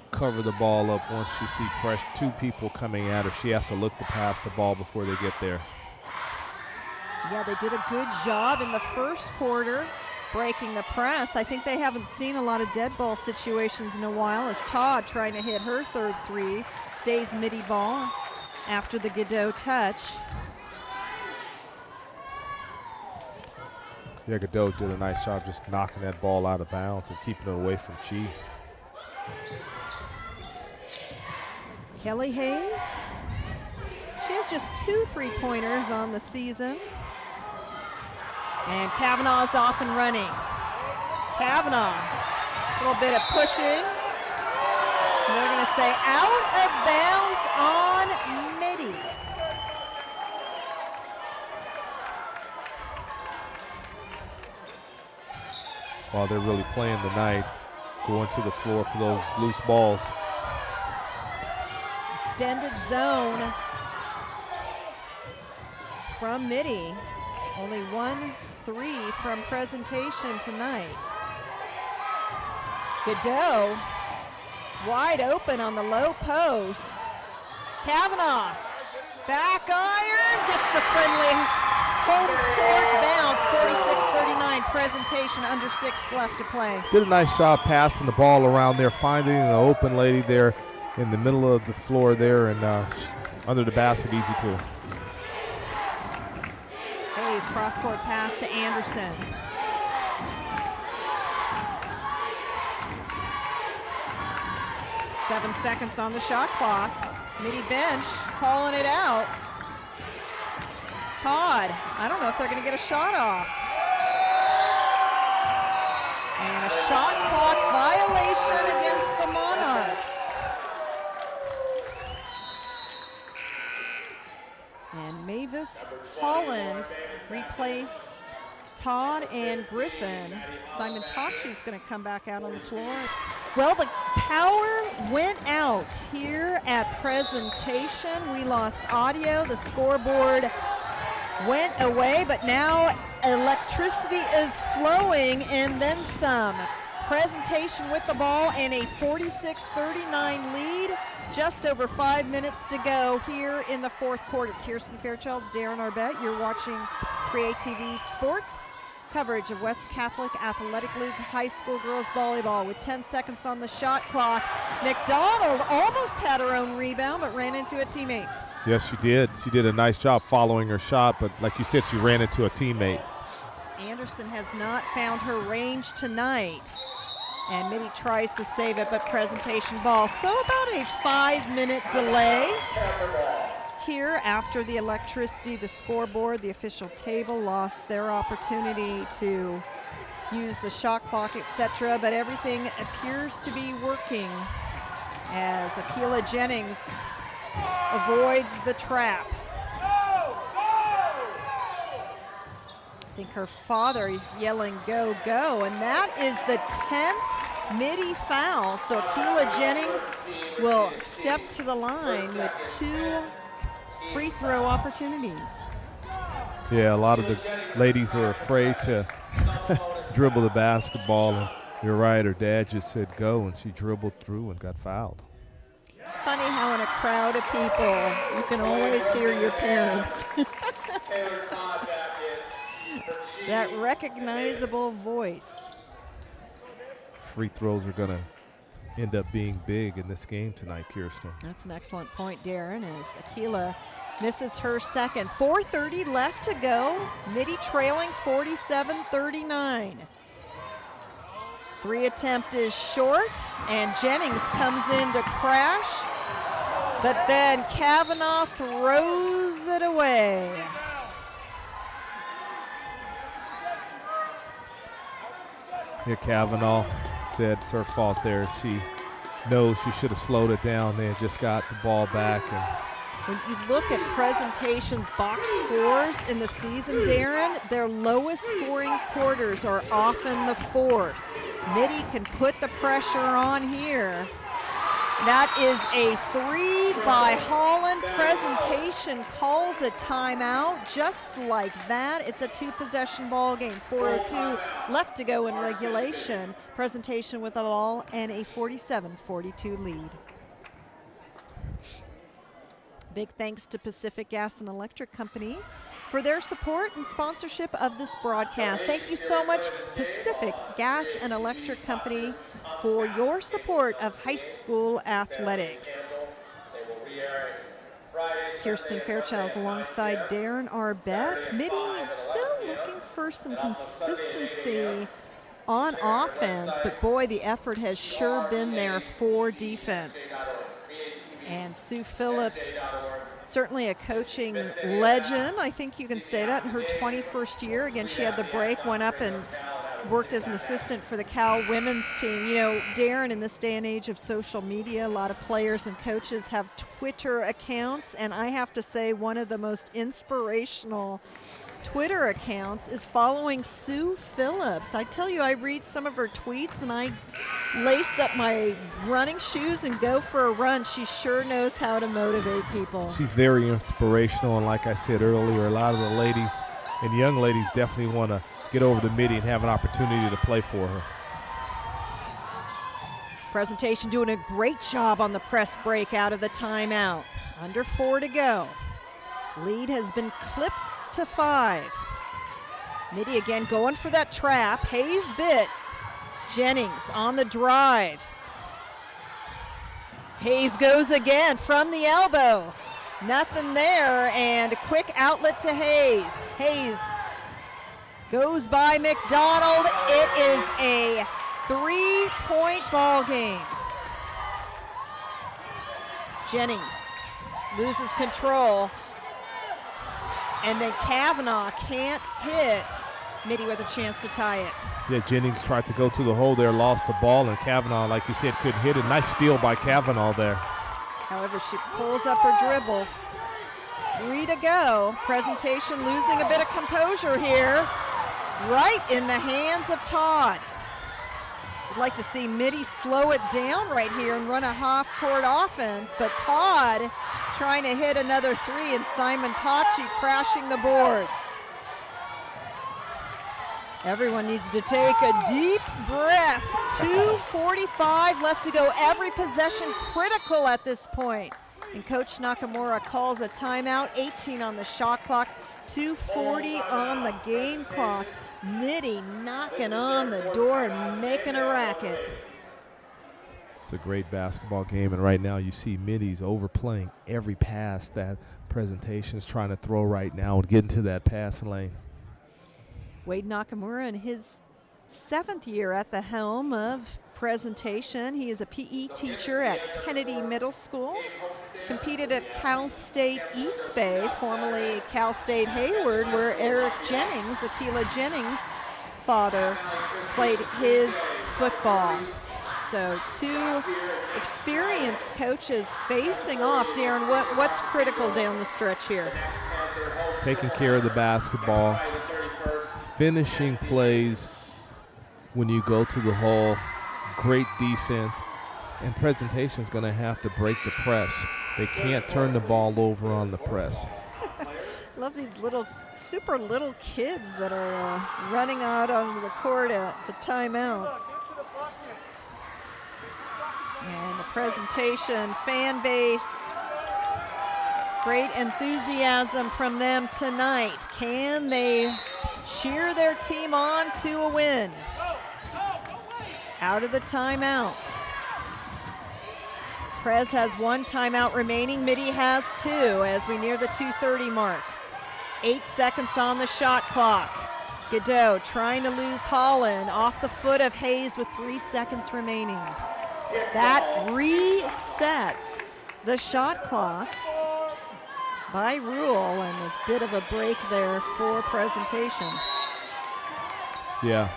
cover the ball up once she sees two people coming at her. She has to look to pass the ball before they get there. Yeah, they did a good job in the first quarter breaking the press. I think they haven't seen a lot of dead ball situations in a while as Todd trying to hit her 3rd three. Stays Mitty ball after the Godot touch. Yeah, Godot did a nice job just knocking that ball out of bounds and keeping it away from Chi. Kelly Hayes, she has just 2 3-pointers on the season. And Kavanaugh's off and running. Kavanaugh, a little bit of pushing. They're going to say out of bounds on Mitty. While they're really playing tonight, going to the floor for those loose balls. Extended zone from Mitty. Only 1 3 from presentation tonight. Godot wide open on the low post. Kavanaugh, back iron, gets the friendly home court bounce, 46-39, presentation, under 6 left to play. Did a nice job passing the ball around there, finding an open lady there in the middle of the floor there, and under the basket, easy too. Hayes, cross-court pass to Anderson. Seven seconds on the shot clock. Mitty bench calling it out. Todd, I don't know if they're going to get a shot off. And a shot clock violation against the Monarchs. And Mavis Holland replace Todd and Griffin. Simon Takshi's going to come back out on the floor. Well, the power went out here at presentation. We lost audio. The scoreboard went away, but now electricity is flowing and then some. Presentation with the ball and a 46-39 lead. Just over 5 minutes to go here in the 4th quarter. Kirsten Fairchilds, Darren Arbett, you're watching CreaTV Sports coverage of West Catholic Athletic League High School Girls Volleyball with 10 seconds on the shot clock. McDonald almost had her own rebound, but ran into a teammate. Yes, she did. She did a nice job following her shot, but like you said, she ran into a teammate. Anderson has not found her range tonight. And Mitty tries to save it, but presentation ball. So about a 5-minute delay here after the electricity, the scoreboard, the official table lost their opportunity to use the shot clock, etc. But everything appears to be working as Akila Jennings avoids the trap. I think her father yelling, go, go, and that is the 10th Mitty foul. So Akila Jennings will step to the line with 2 free throw opportunities. Yeah, a lot of the ladies are afraid to dribble the basketball, and you're right, her dad just said go, and she dribbled through and got fouled. It's funny how in a crowd of people, you can always hear your parents. That recognizable voice. Free throws are going to end up being big in this game tonight, Kirsten. That's an excellent point, Darren, as Akila misses her second. 4:30 left to go. Mitty trailing 47-39. 3 attempt is short, and Jennings comes in to crash, but then Kavanaugh throws it away. Yeah, Kavanaugh said it's her fault there. She knows she should have slowed it down. They had just got the ball back. And when you look at presentation's box scores in the season, Darren, their lowest scoring quarters are often the 4th. Mitty can put the pressure on here. That is a 3 by Holland. Presentation calls a timeout just like that. It's a 2-possession ball game. 4:02 left to go in regulation. Presentation with the ball and a 47-42 lead. Big thanks to Pacific Gas and Electric Company for their support and sponsorship of this broadcast. Thank you so much, Pacific Gas and Electric Company, for your support of high school athletics. Kirsten Fairchild alongside Darren Arbett. Mitty is still looking for some consistency on offense, but boy, the effort has sure been there for defense. And Sue Phillips, certainly a coaching legend. I think you can say that in her 21st year. Again, she had the break, went up and worked as an assistant for the Cal women's team. You know, Darren, in this day and age of social media, a lot of players and coaches have Twitter accounts, and I have to say one of the most inspirational Twitter accounts is following Sue Phillips. I tell you, I read some of her tweets and I lace up my running shoes and go for a run. She sure knows how to motivate people. she's very inspirational, and like I said earlier, a lot of the ladies and young ladies definitely want to get over to Mitty and have an opportunity to play for her. Presentation doing a great job on the press break out of the timeout. Under 4 to go. Lead has been clipped to 5. Mitty again going for that trap. Hayes bit. Jennings on the drive. Hayes goes again from the elbow. Nothing there, and a quick outlet to Hayes. Hayes goes by McDonald. It is a 3-point ball game. Jennings loses control. And then Kavanaugh can't hit. Mitty with a chance to tie it. Yeah, Jennings tried to go to the hole there, lost the ball, and Kavanaugh, like you said, couldn't hit it. Nice steal by Kavanaugh there. However, she pulls up her dribble. 3 to go. Presentation losing a bit of composure here. Right in the hands of Todd. I'd like to see Mitty slow it down right here and run a half-court offense, but Todd trying to hit another 3, and Simon Tachi crashing the boards. Everyone needs to take a deep breath. 2:45 left to go. Every possession critical at this point. And Coach Nakamura calls a timeout. 18 on the shot clock. 2:40 on the game clock. Mitty knocking on the door and making a racket. It's a great basketball game, and right now you see Mitty's overplaying every pass that Presentation is trying to throw right now and get into that passing lane. Wade Nakamura in his 7th year at the helm of Presentation. He is a PE teacher at Kennedy Middle School. Competed at Cal State East Bay, formerly Cal State Hayward, where Eric Jennings, Akilah Jennings' father, played his football. So 2 experienced coaches facing off. Darren, what's critical down the stretch here? Taking care of the basketball, finishing plays when you go to the hole, great defense, and Presentation is going to have to break the press. They can't turn the ball over on the press. Love these super little kids that are running out on the court at the timeouts. And the Presentation fan base, great enthusiasm from them tonight. Can they cheer their team on to a win? Out of the timeout. Prez has 1 timeout remaining. Mitty has 2 as we near the 2:30 mark. 8 seconds on the shot clock. Godot trying to lose Holland off the foot of Hayes with 3 seconds remaining. That resets the shot clock by rule, and a bit of a break there for Presentation. Yeah.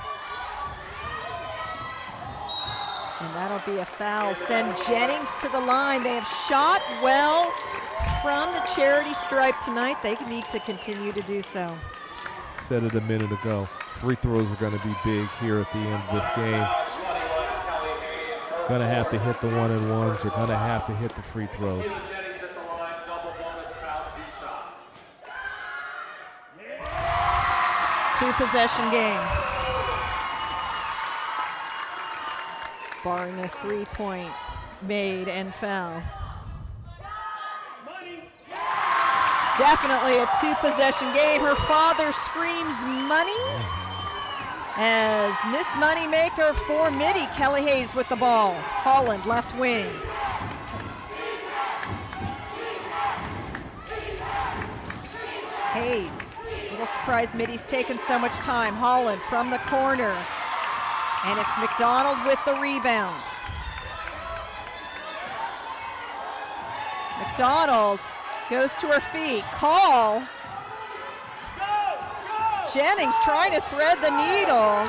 And that'll be a foul. Send Jennings to the line. They have shot well from the charity stripe tonight. They need to continue to do so. Said it a minute ago. Free throws are going to be big here at the end of this game. Going to have to hit the 1-and-1s. They're going to have to hit the free throws. 2-possession game. Barring a 3-point made and foul. Definitely a 2-possession game. Her father screams money as Miss Moneymaker for Mitty. Kelly Hayes with the ball. Holland left wing. Hayes, little surprised Mitty's taken so much time. Holland from the corner. And it's McDonald with the rebound. McDonald goes to her feet. Call. Jennings trying to thread the needle.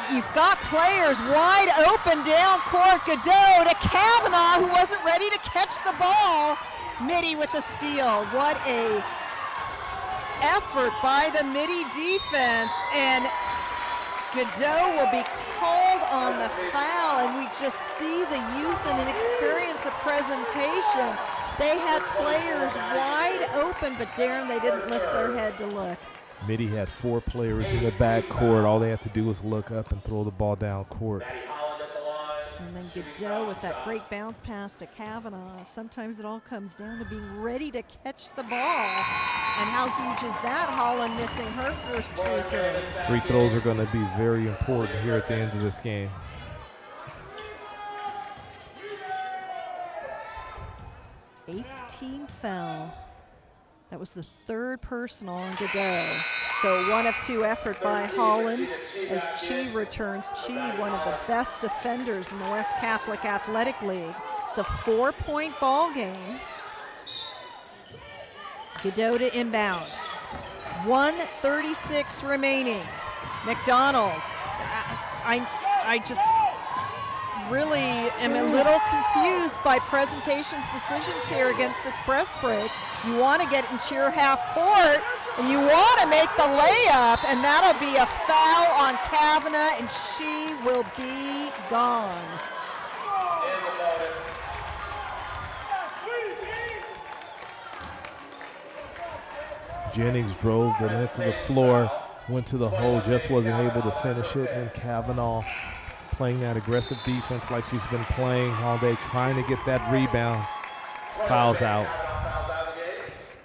You've got players wide open down court. Godot to Kavanaugh, who wasn't ready to catch the ball. Mitty with the steal. What a effort by the Mitty defense. And Godot will be called on the foul, and we just see the youth and inexperience of Presentation. They had players wide open, but Darren, they didn't lift their head to look. Mitty had 4 players in the backcourt. All they had to do was look up and throw the ball down court. And then Godot with that great bounce pass to Kavanaugh. Sometimes it all comes down to being ready to catch the ball. And how huge is that? Holland missing her first free throw. Free throws are going to be very important here at the end of this game. Eighth team foul. That was the 3rd personal on Godot. So 1 of 2 effort by Holland as Chi returns. Chi, one of the best defenders in the West Catholic Athletic League. It's a 4-point ball game. Godot to inbound. 1:36 remaining. McDonald. I just really am a little confused by Presentation's decisions here against this press break. You want to get into your half court, and you want to make the layup, and that'll be a foul on Kavanaugh, and she will be gone. Jennings drove the length of the floor, went to the hole, just wasn't able to finish it, and Kavanaugh playing that aggressive defense like she's been playing all day, trying to get that rebound. Fouls out.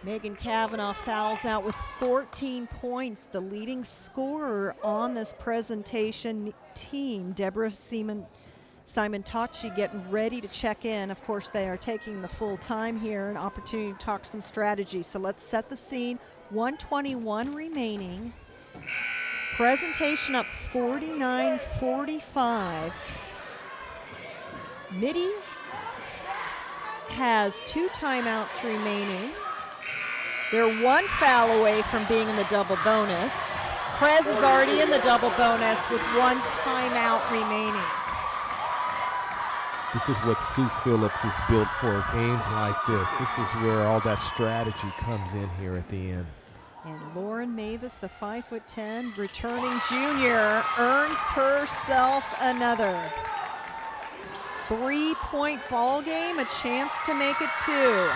Megan Kavanaugh fouls out with 14 points, the leading scorer on this presentation team. Deborah Simon Tachi getting ready to check in. Of course, they are taking the full time here, an opportunity to talk some strategy. So let's set the scene. 1:21 remaining. Presentation up 49-45. Mitty has 2 timeouts remaining. They're 1 foul away from being in the double bonus. Prez is already in the double bonus with 1 timeout remaining. This is what Sue Phillips is built for, games like this. This is where all that strategy comes in here at the end. And Lauren Mavis, the 5'10", returning junior, earns herself another 3-point ball game, a chance to make it 2.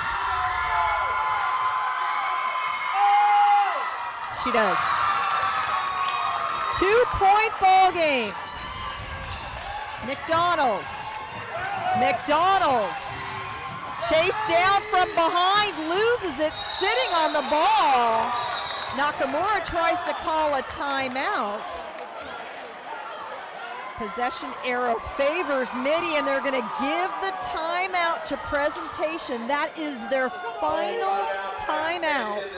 She does. 2-point ball game. McDonald chased down from behind, loses it, sitting on the ball. Nakamura tries to call a timeout. Possession arrow favors Mitty, and they're going to give the timeout to presentation. That is their final timeout.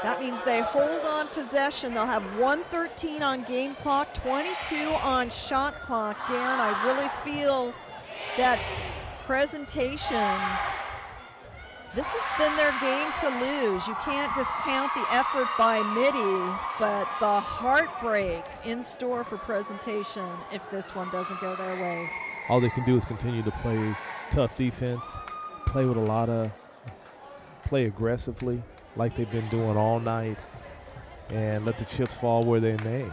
That means they hold on possession. They'll have 1:13 on game clock, 22 on shot clock. Darren, I really feel that presentation, this has been their game to lose. You can't discount the effort by Mitty, but the heartbreak in store for presentation if this one doesn't go their way. All they can do is continue to play tough defense, play aggressively like they've been doing all night, and let the chips fall where they may.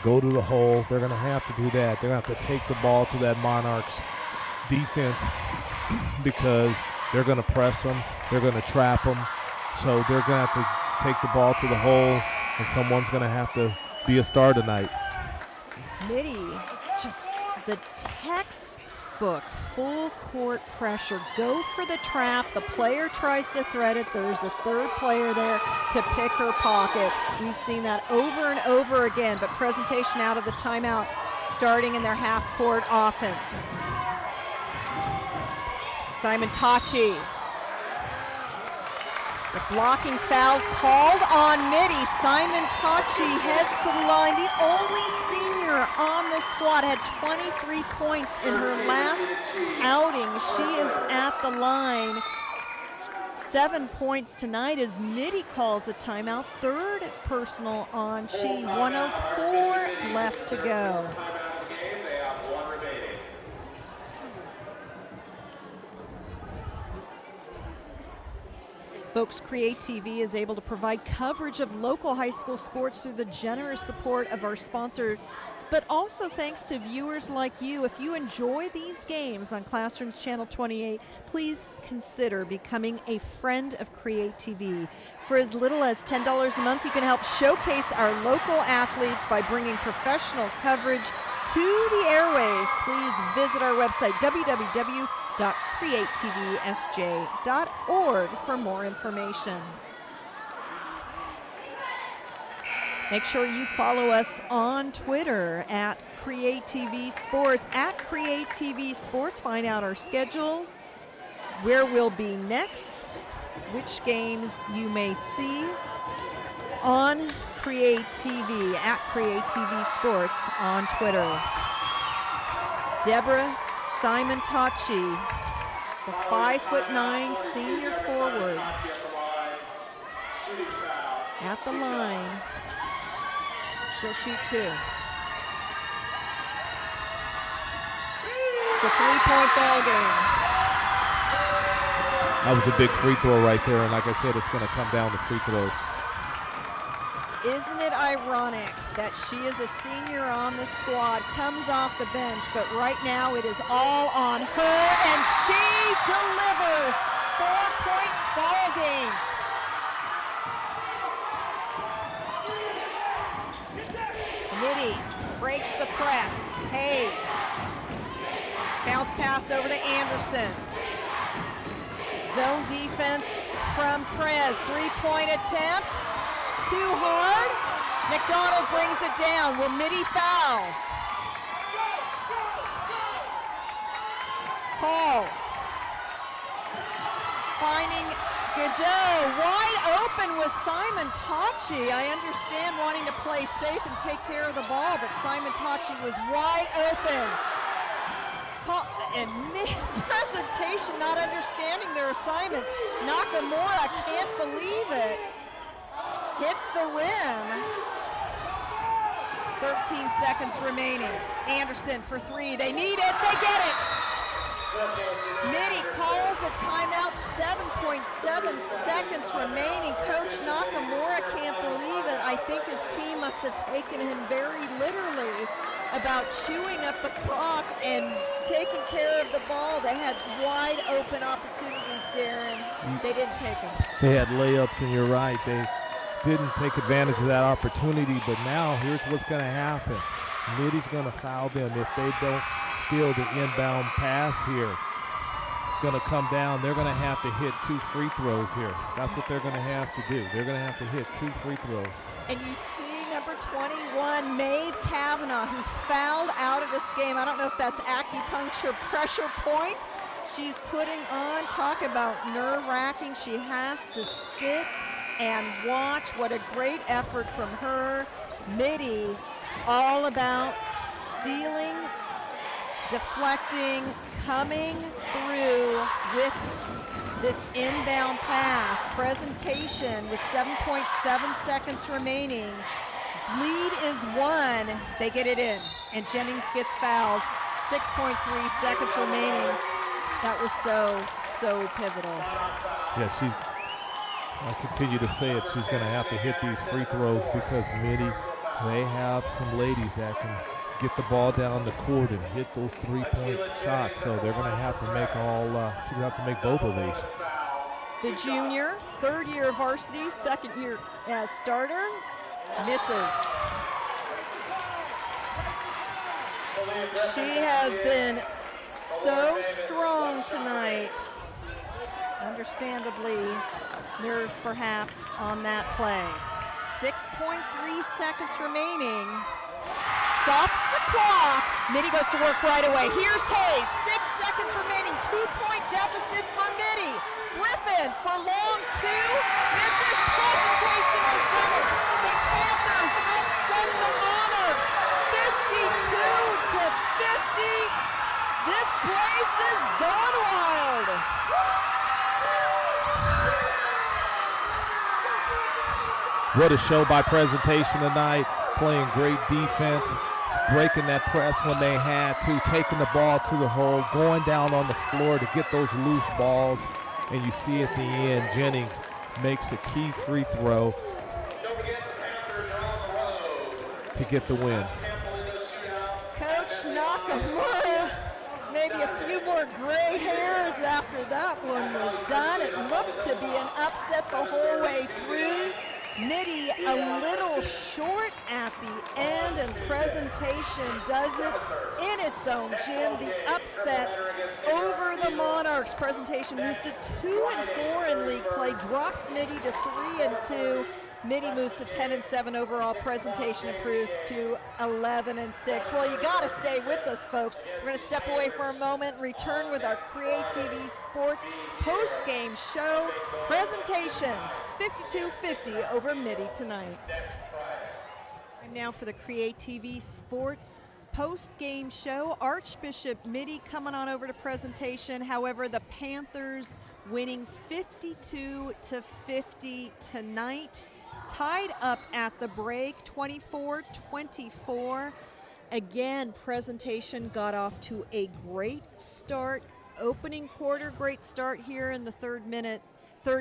Go to the hole. They're going to have to do that. They're going to have to take the ball to that Monarchs defense because they're going to press them. They're going to trap them. So they're going to have to take the ball to the hole, and someone's going to have to be a star tonight. Mitty, just the textbook full court pressure. Go for the trap. The player tries to thread it. There's a third player there to pick her pocket. We've seen that over and over again, but presentation out of the timeout, starting in their half-court offense. Simon Tachi. The blocking foul called on Mitty. Simon Tachi heads to the line. The only senior on this squad, had 23 points in her last outing. She is at the line. 7 points tonight as Mitty calls a timeout. 3rd personal on Chi. 1:04 left to go. Folks, CreaTV is able to provide coverage of local high school sports through the generous support of our sponsors, but also thanks to viewers like you. If you enjoy these games on Classrooms Channel 28, please consider becoming a friend of CreaTV. For as little as $10 a month, you can help showcase our local athletes by bringing professional coverage to the airways. Please visit our website, www.creatvsj.org, for more information. Make sure you follow us on Twitter at CreaTV Sports, at CreaTV Sports. Find out our schedule, where we'll be next, which games you may see on CreaTV, at CreaTV Sports on Twitter. Deborah Simon Tachi, the 5'9" senior forward, at the line. She'll shoot 2. It's a 3-point ball game. That was a big free throw right there, and like I said, it's going to come down to free throws. Isn't it ironic that she is a senior on this squad, comes off the bench, but right now it is all on her, and she delivers. 4-point ball game. Mitty breaks the press. Hayes. Bounce pass over to Anderson. Zone defense from Prez. 3-point attempt. Too hard. McDonald brings it down. Will Mitty foul? Call. Finding Godot wide open with Simon Tachi. I understand wanting to play safe and take care of the ball, but Simon Tachi was wide open. And presentation not understanding their assignments. Nakamura can't believe it. Hits the rim. 13 seconds remaining. Anderson for three. They need it. They get it. Mitty calls a timeout. 7.7 seconds remaining. Coach Nakamura can't believe it. I think his team must have taken him very literally about chewing up the clock and taking care of the ball. They had wide open opportunities, Darren. They didn't take them. They had layups, and you're right. They didn't take advantage of that opportunity, but now here's what's going to happen. Mitty's going to foul them if they don't steal the inbound pass here. It's going to come down. They're going to have to hit 2 free throws here. That's what they're going to have to do. They're going to have to hit 2 free throws. And you see number 21, Maeve Kavanaugh, who fouled out of this game. I don't know if that's acupuncture pressure points she's putting on. Talk about nerve-wracking. She has to sit and watch. What a great effort from her. Mitty, all about stealing, deflecting, coming through with this inbound pass. Presentation with 7.7 seconds remaining. Lead is 1. They get it in, and Jennings gets fouled. 6.3 seconds remaining. That was so pivotal. Yeah, I continue to say it, she's going to have to hit these free throws because Mitty, they have some ladies that can get the ball down the court and hit those 3-point shots. So they're going to have to make she's going to have to make both of these. The junior, third year varsity, second year as starter, misses. She has been so strong tonight. Understandably, nerves perhaps on that play. 6.3 seconds remaining. Stops the clock. Mitty goes to work right away. Here's Hayes. 6 seconds remaining. 2-point deficit for Mitty. Griffin for long 2. Misses. Presentation has done it. The Panthers upset the Monarchs. 52-50. This place is gone wild. What a show by Presentation tonight. Playing great defense, breaking that press when they had to, taking the ball to the hole, going down on the floor to get those loose balls. And you see at the end, Jennings makes a key free throw to get the win. Coach Nakamura, maybe a few more gray hairs after that one was done. It looked to be an upset the whole way through. Mitty a little short at the end, and Presentation does it in its own gym. The upset over the Monarchs. Presentation moves to 2-4 in league play, drops Mitty to 3-2. Mitty moves to 10-7 overall. Presentation improves to 11-6. Well, you got to stay with us, folks. We're going to step away for a moment and return with our CreaTV Sports post-game show. Presentation 52-50 over Mitty tonight. And now for the CreaTV Sports post-game show. Archbishop Mitty coming on over to Presentation. However, the Panthers winning 52-50 tonight. Tied up at the break, 24-24. Again, Presentation got off to a great start. Opening quarter, great start here in the third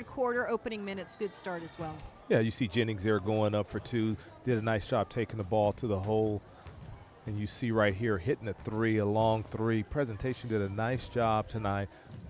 quarter, opening minutes, good start as well. Yeah, you see Jennings there going up for 2. Did a nice job taking the ball to the hole. And you see right here hitting a 3, a long 3. Presentation did a nice job tonight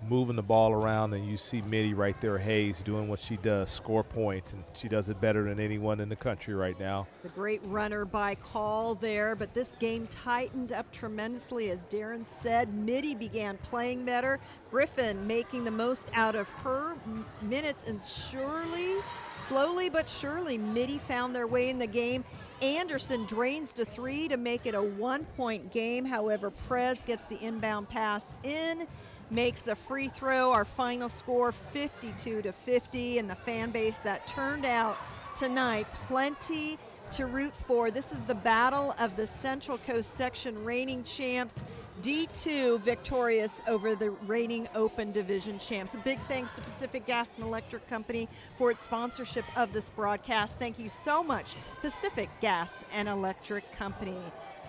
moving the ball around, and you see Mitty right there, Hayes, doing what she does, score points, and she does it better than anyone in the country right now. The great runner by call there, but this game tightened up tremendously. As Darren said, Mitty began playing better. Griffin making the most out of her minutes, and slowly but surely, Mitty found their way in the game. Anderson drains to 3 to make it a 1-point game. However, Prez gets the inbound pass in, makes a free throw. Our final score 52-50, and the fan base that turned out tonight, plenty to root for. This is the battle of the Central Coast section reigning champs. D2 victorious over the reigning Open Division champs. A big thanks to Pacific Gas and Electric Company for its sponsorship of this broadcast. Thank you so much, Pacific Gas and Electric Company.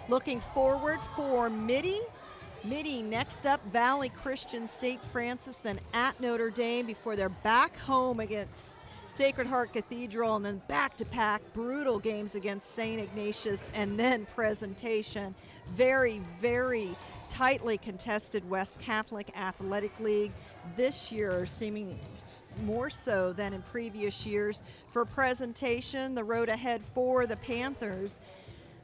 Looking forward for Mitty next up, Valley Christian St. Francis, then at Notre Dame before they're back home against Sacred Heart Cathedral, and then back-to-back brutal games against St. Ignatius, and then presentation. Very, very tightly contested West Catholic Athletic League this year, seeming more so than in previous years. For presentation, the road ahead for the Panthers.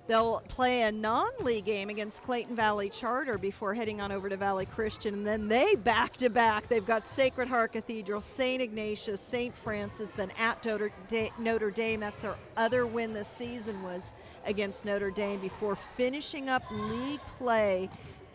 They'll play a non-league game against Clayton Valley Charter before heading on over to Valley Christian, and then they back-to-back. They've got Sacred Heart Cathedral, St. Ignatius, St. Francis, then at Notre Dame. That's their other win this season, was against Notre Dame, before finishing up league play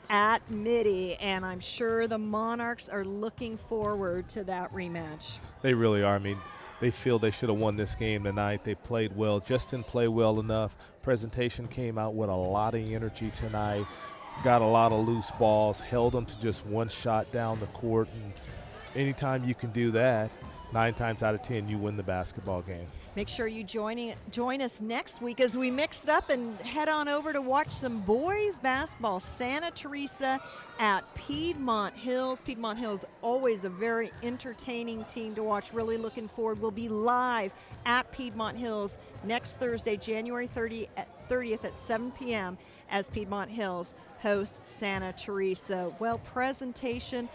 at Mitty, and I'm sure the Monarchs are looking forward to that rematch. They really are. I mean, they feel they should have won this game tonight. They played well, just didn't play well enough. Presentation came out with a lot of energy tonight, got a lot of loose balls, held them to just one shot down the court. And anytime you can do that, 9 times out of 10, you win the basketball game. Make sure you join us next week as we mix it up and head on over to watch some boys basketball. Santa Teresa at Piedmont Hills. Piedmont Hills, always a very entertaining team to watch. Really looking forward. We'll be live at Piedmont Hills next Thursday, January 30th at 7 p.m. as Piedmont Hills host Santa Teresa. Well, presentation.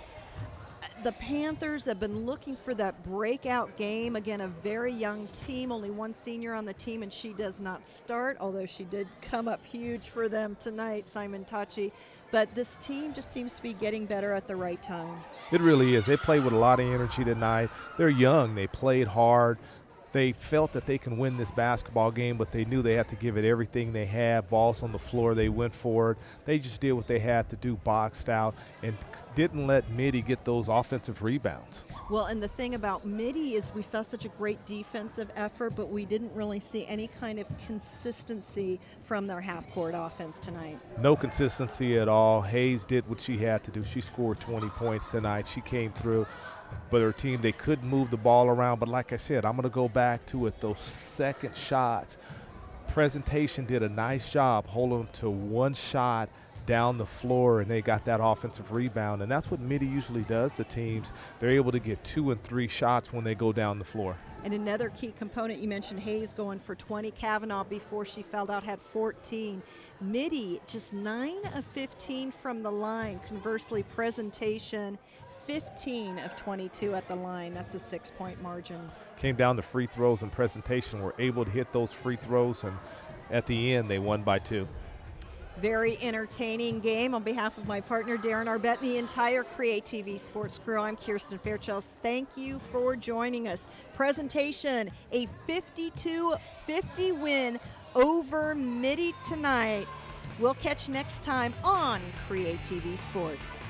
The Panthers have been looking for that breakout game. Again, a very young team, only one senior on the team, and she does not start, although she did come up huge for them tonight, Simon Tachi. But this team just seems to be getting better at the right time. It really is. They played with a lot of energy tonight. They're young. They played hard. They felt that they can win this basketball game, but they knew they had to give it everything they had. Balls on the floor, they went for it. They just did what they had to do, boxed out, and didn't let Mitty get those offensive rebounds. Well, and the thing about Mitty is we saw such a great defensive effort, but we didn't really see any kind of consistency from their half-court offense tonight. No consistency at all. Hayes did what she had to do. She scored 20 points tonight. She came through. But her team, they couldn't move the ball around. But like I said, I'm going to go back to it. Those second shots, presentation did a nice job holding them to one shot down the floor, and they got that offensive rebound. And that's what Mitty usually does to teams. They're able to get 2 and 3 shots when they go down the floor. And another key component, you mentioned Hayes going for 20. Kavanaugh, before she fouled out, had 14. Mitty, just 9 of 15 from the line. Conversely, presentation, 15 of 22 at the line. That's a 6-point margin. Came down to free throws, and presentation were able to hit those free throws, and at the end they won by 2. Very entertaining game. On behalf of my partner Darren Arbett and the entire CreaTV sports crew, I'm Kirsten Fairchild. Thank you for joining us. Presentation, a 52-50 win over Mitty tonight. We'll catch you next time on CreaTV Sports.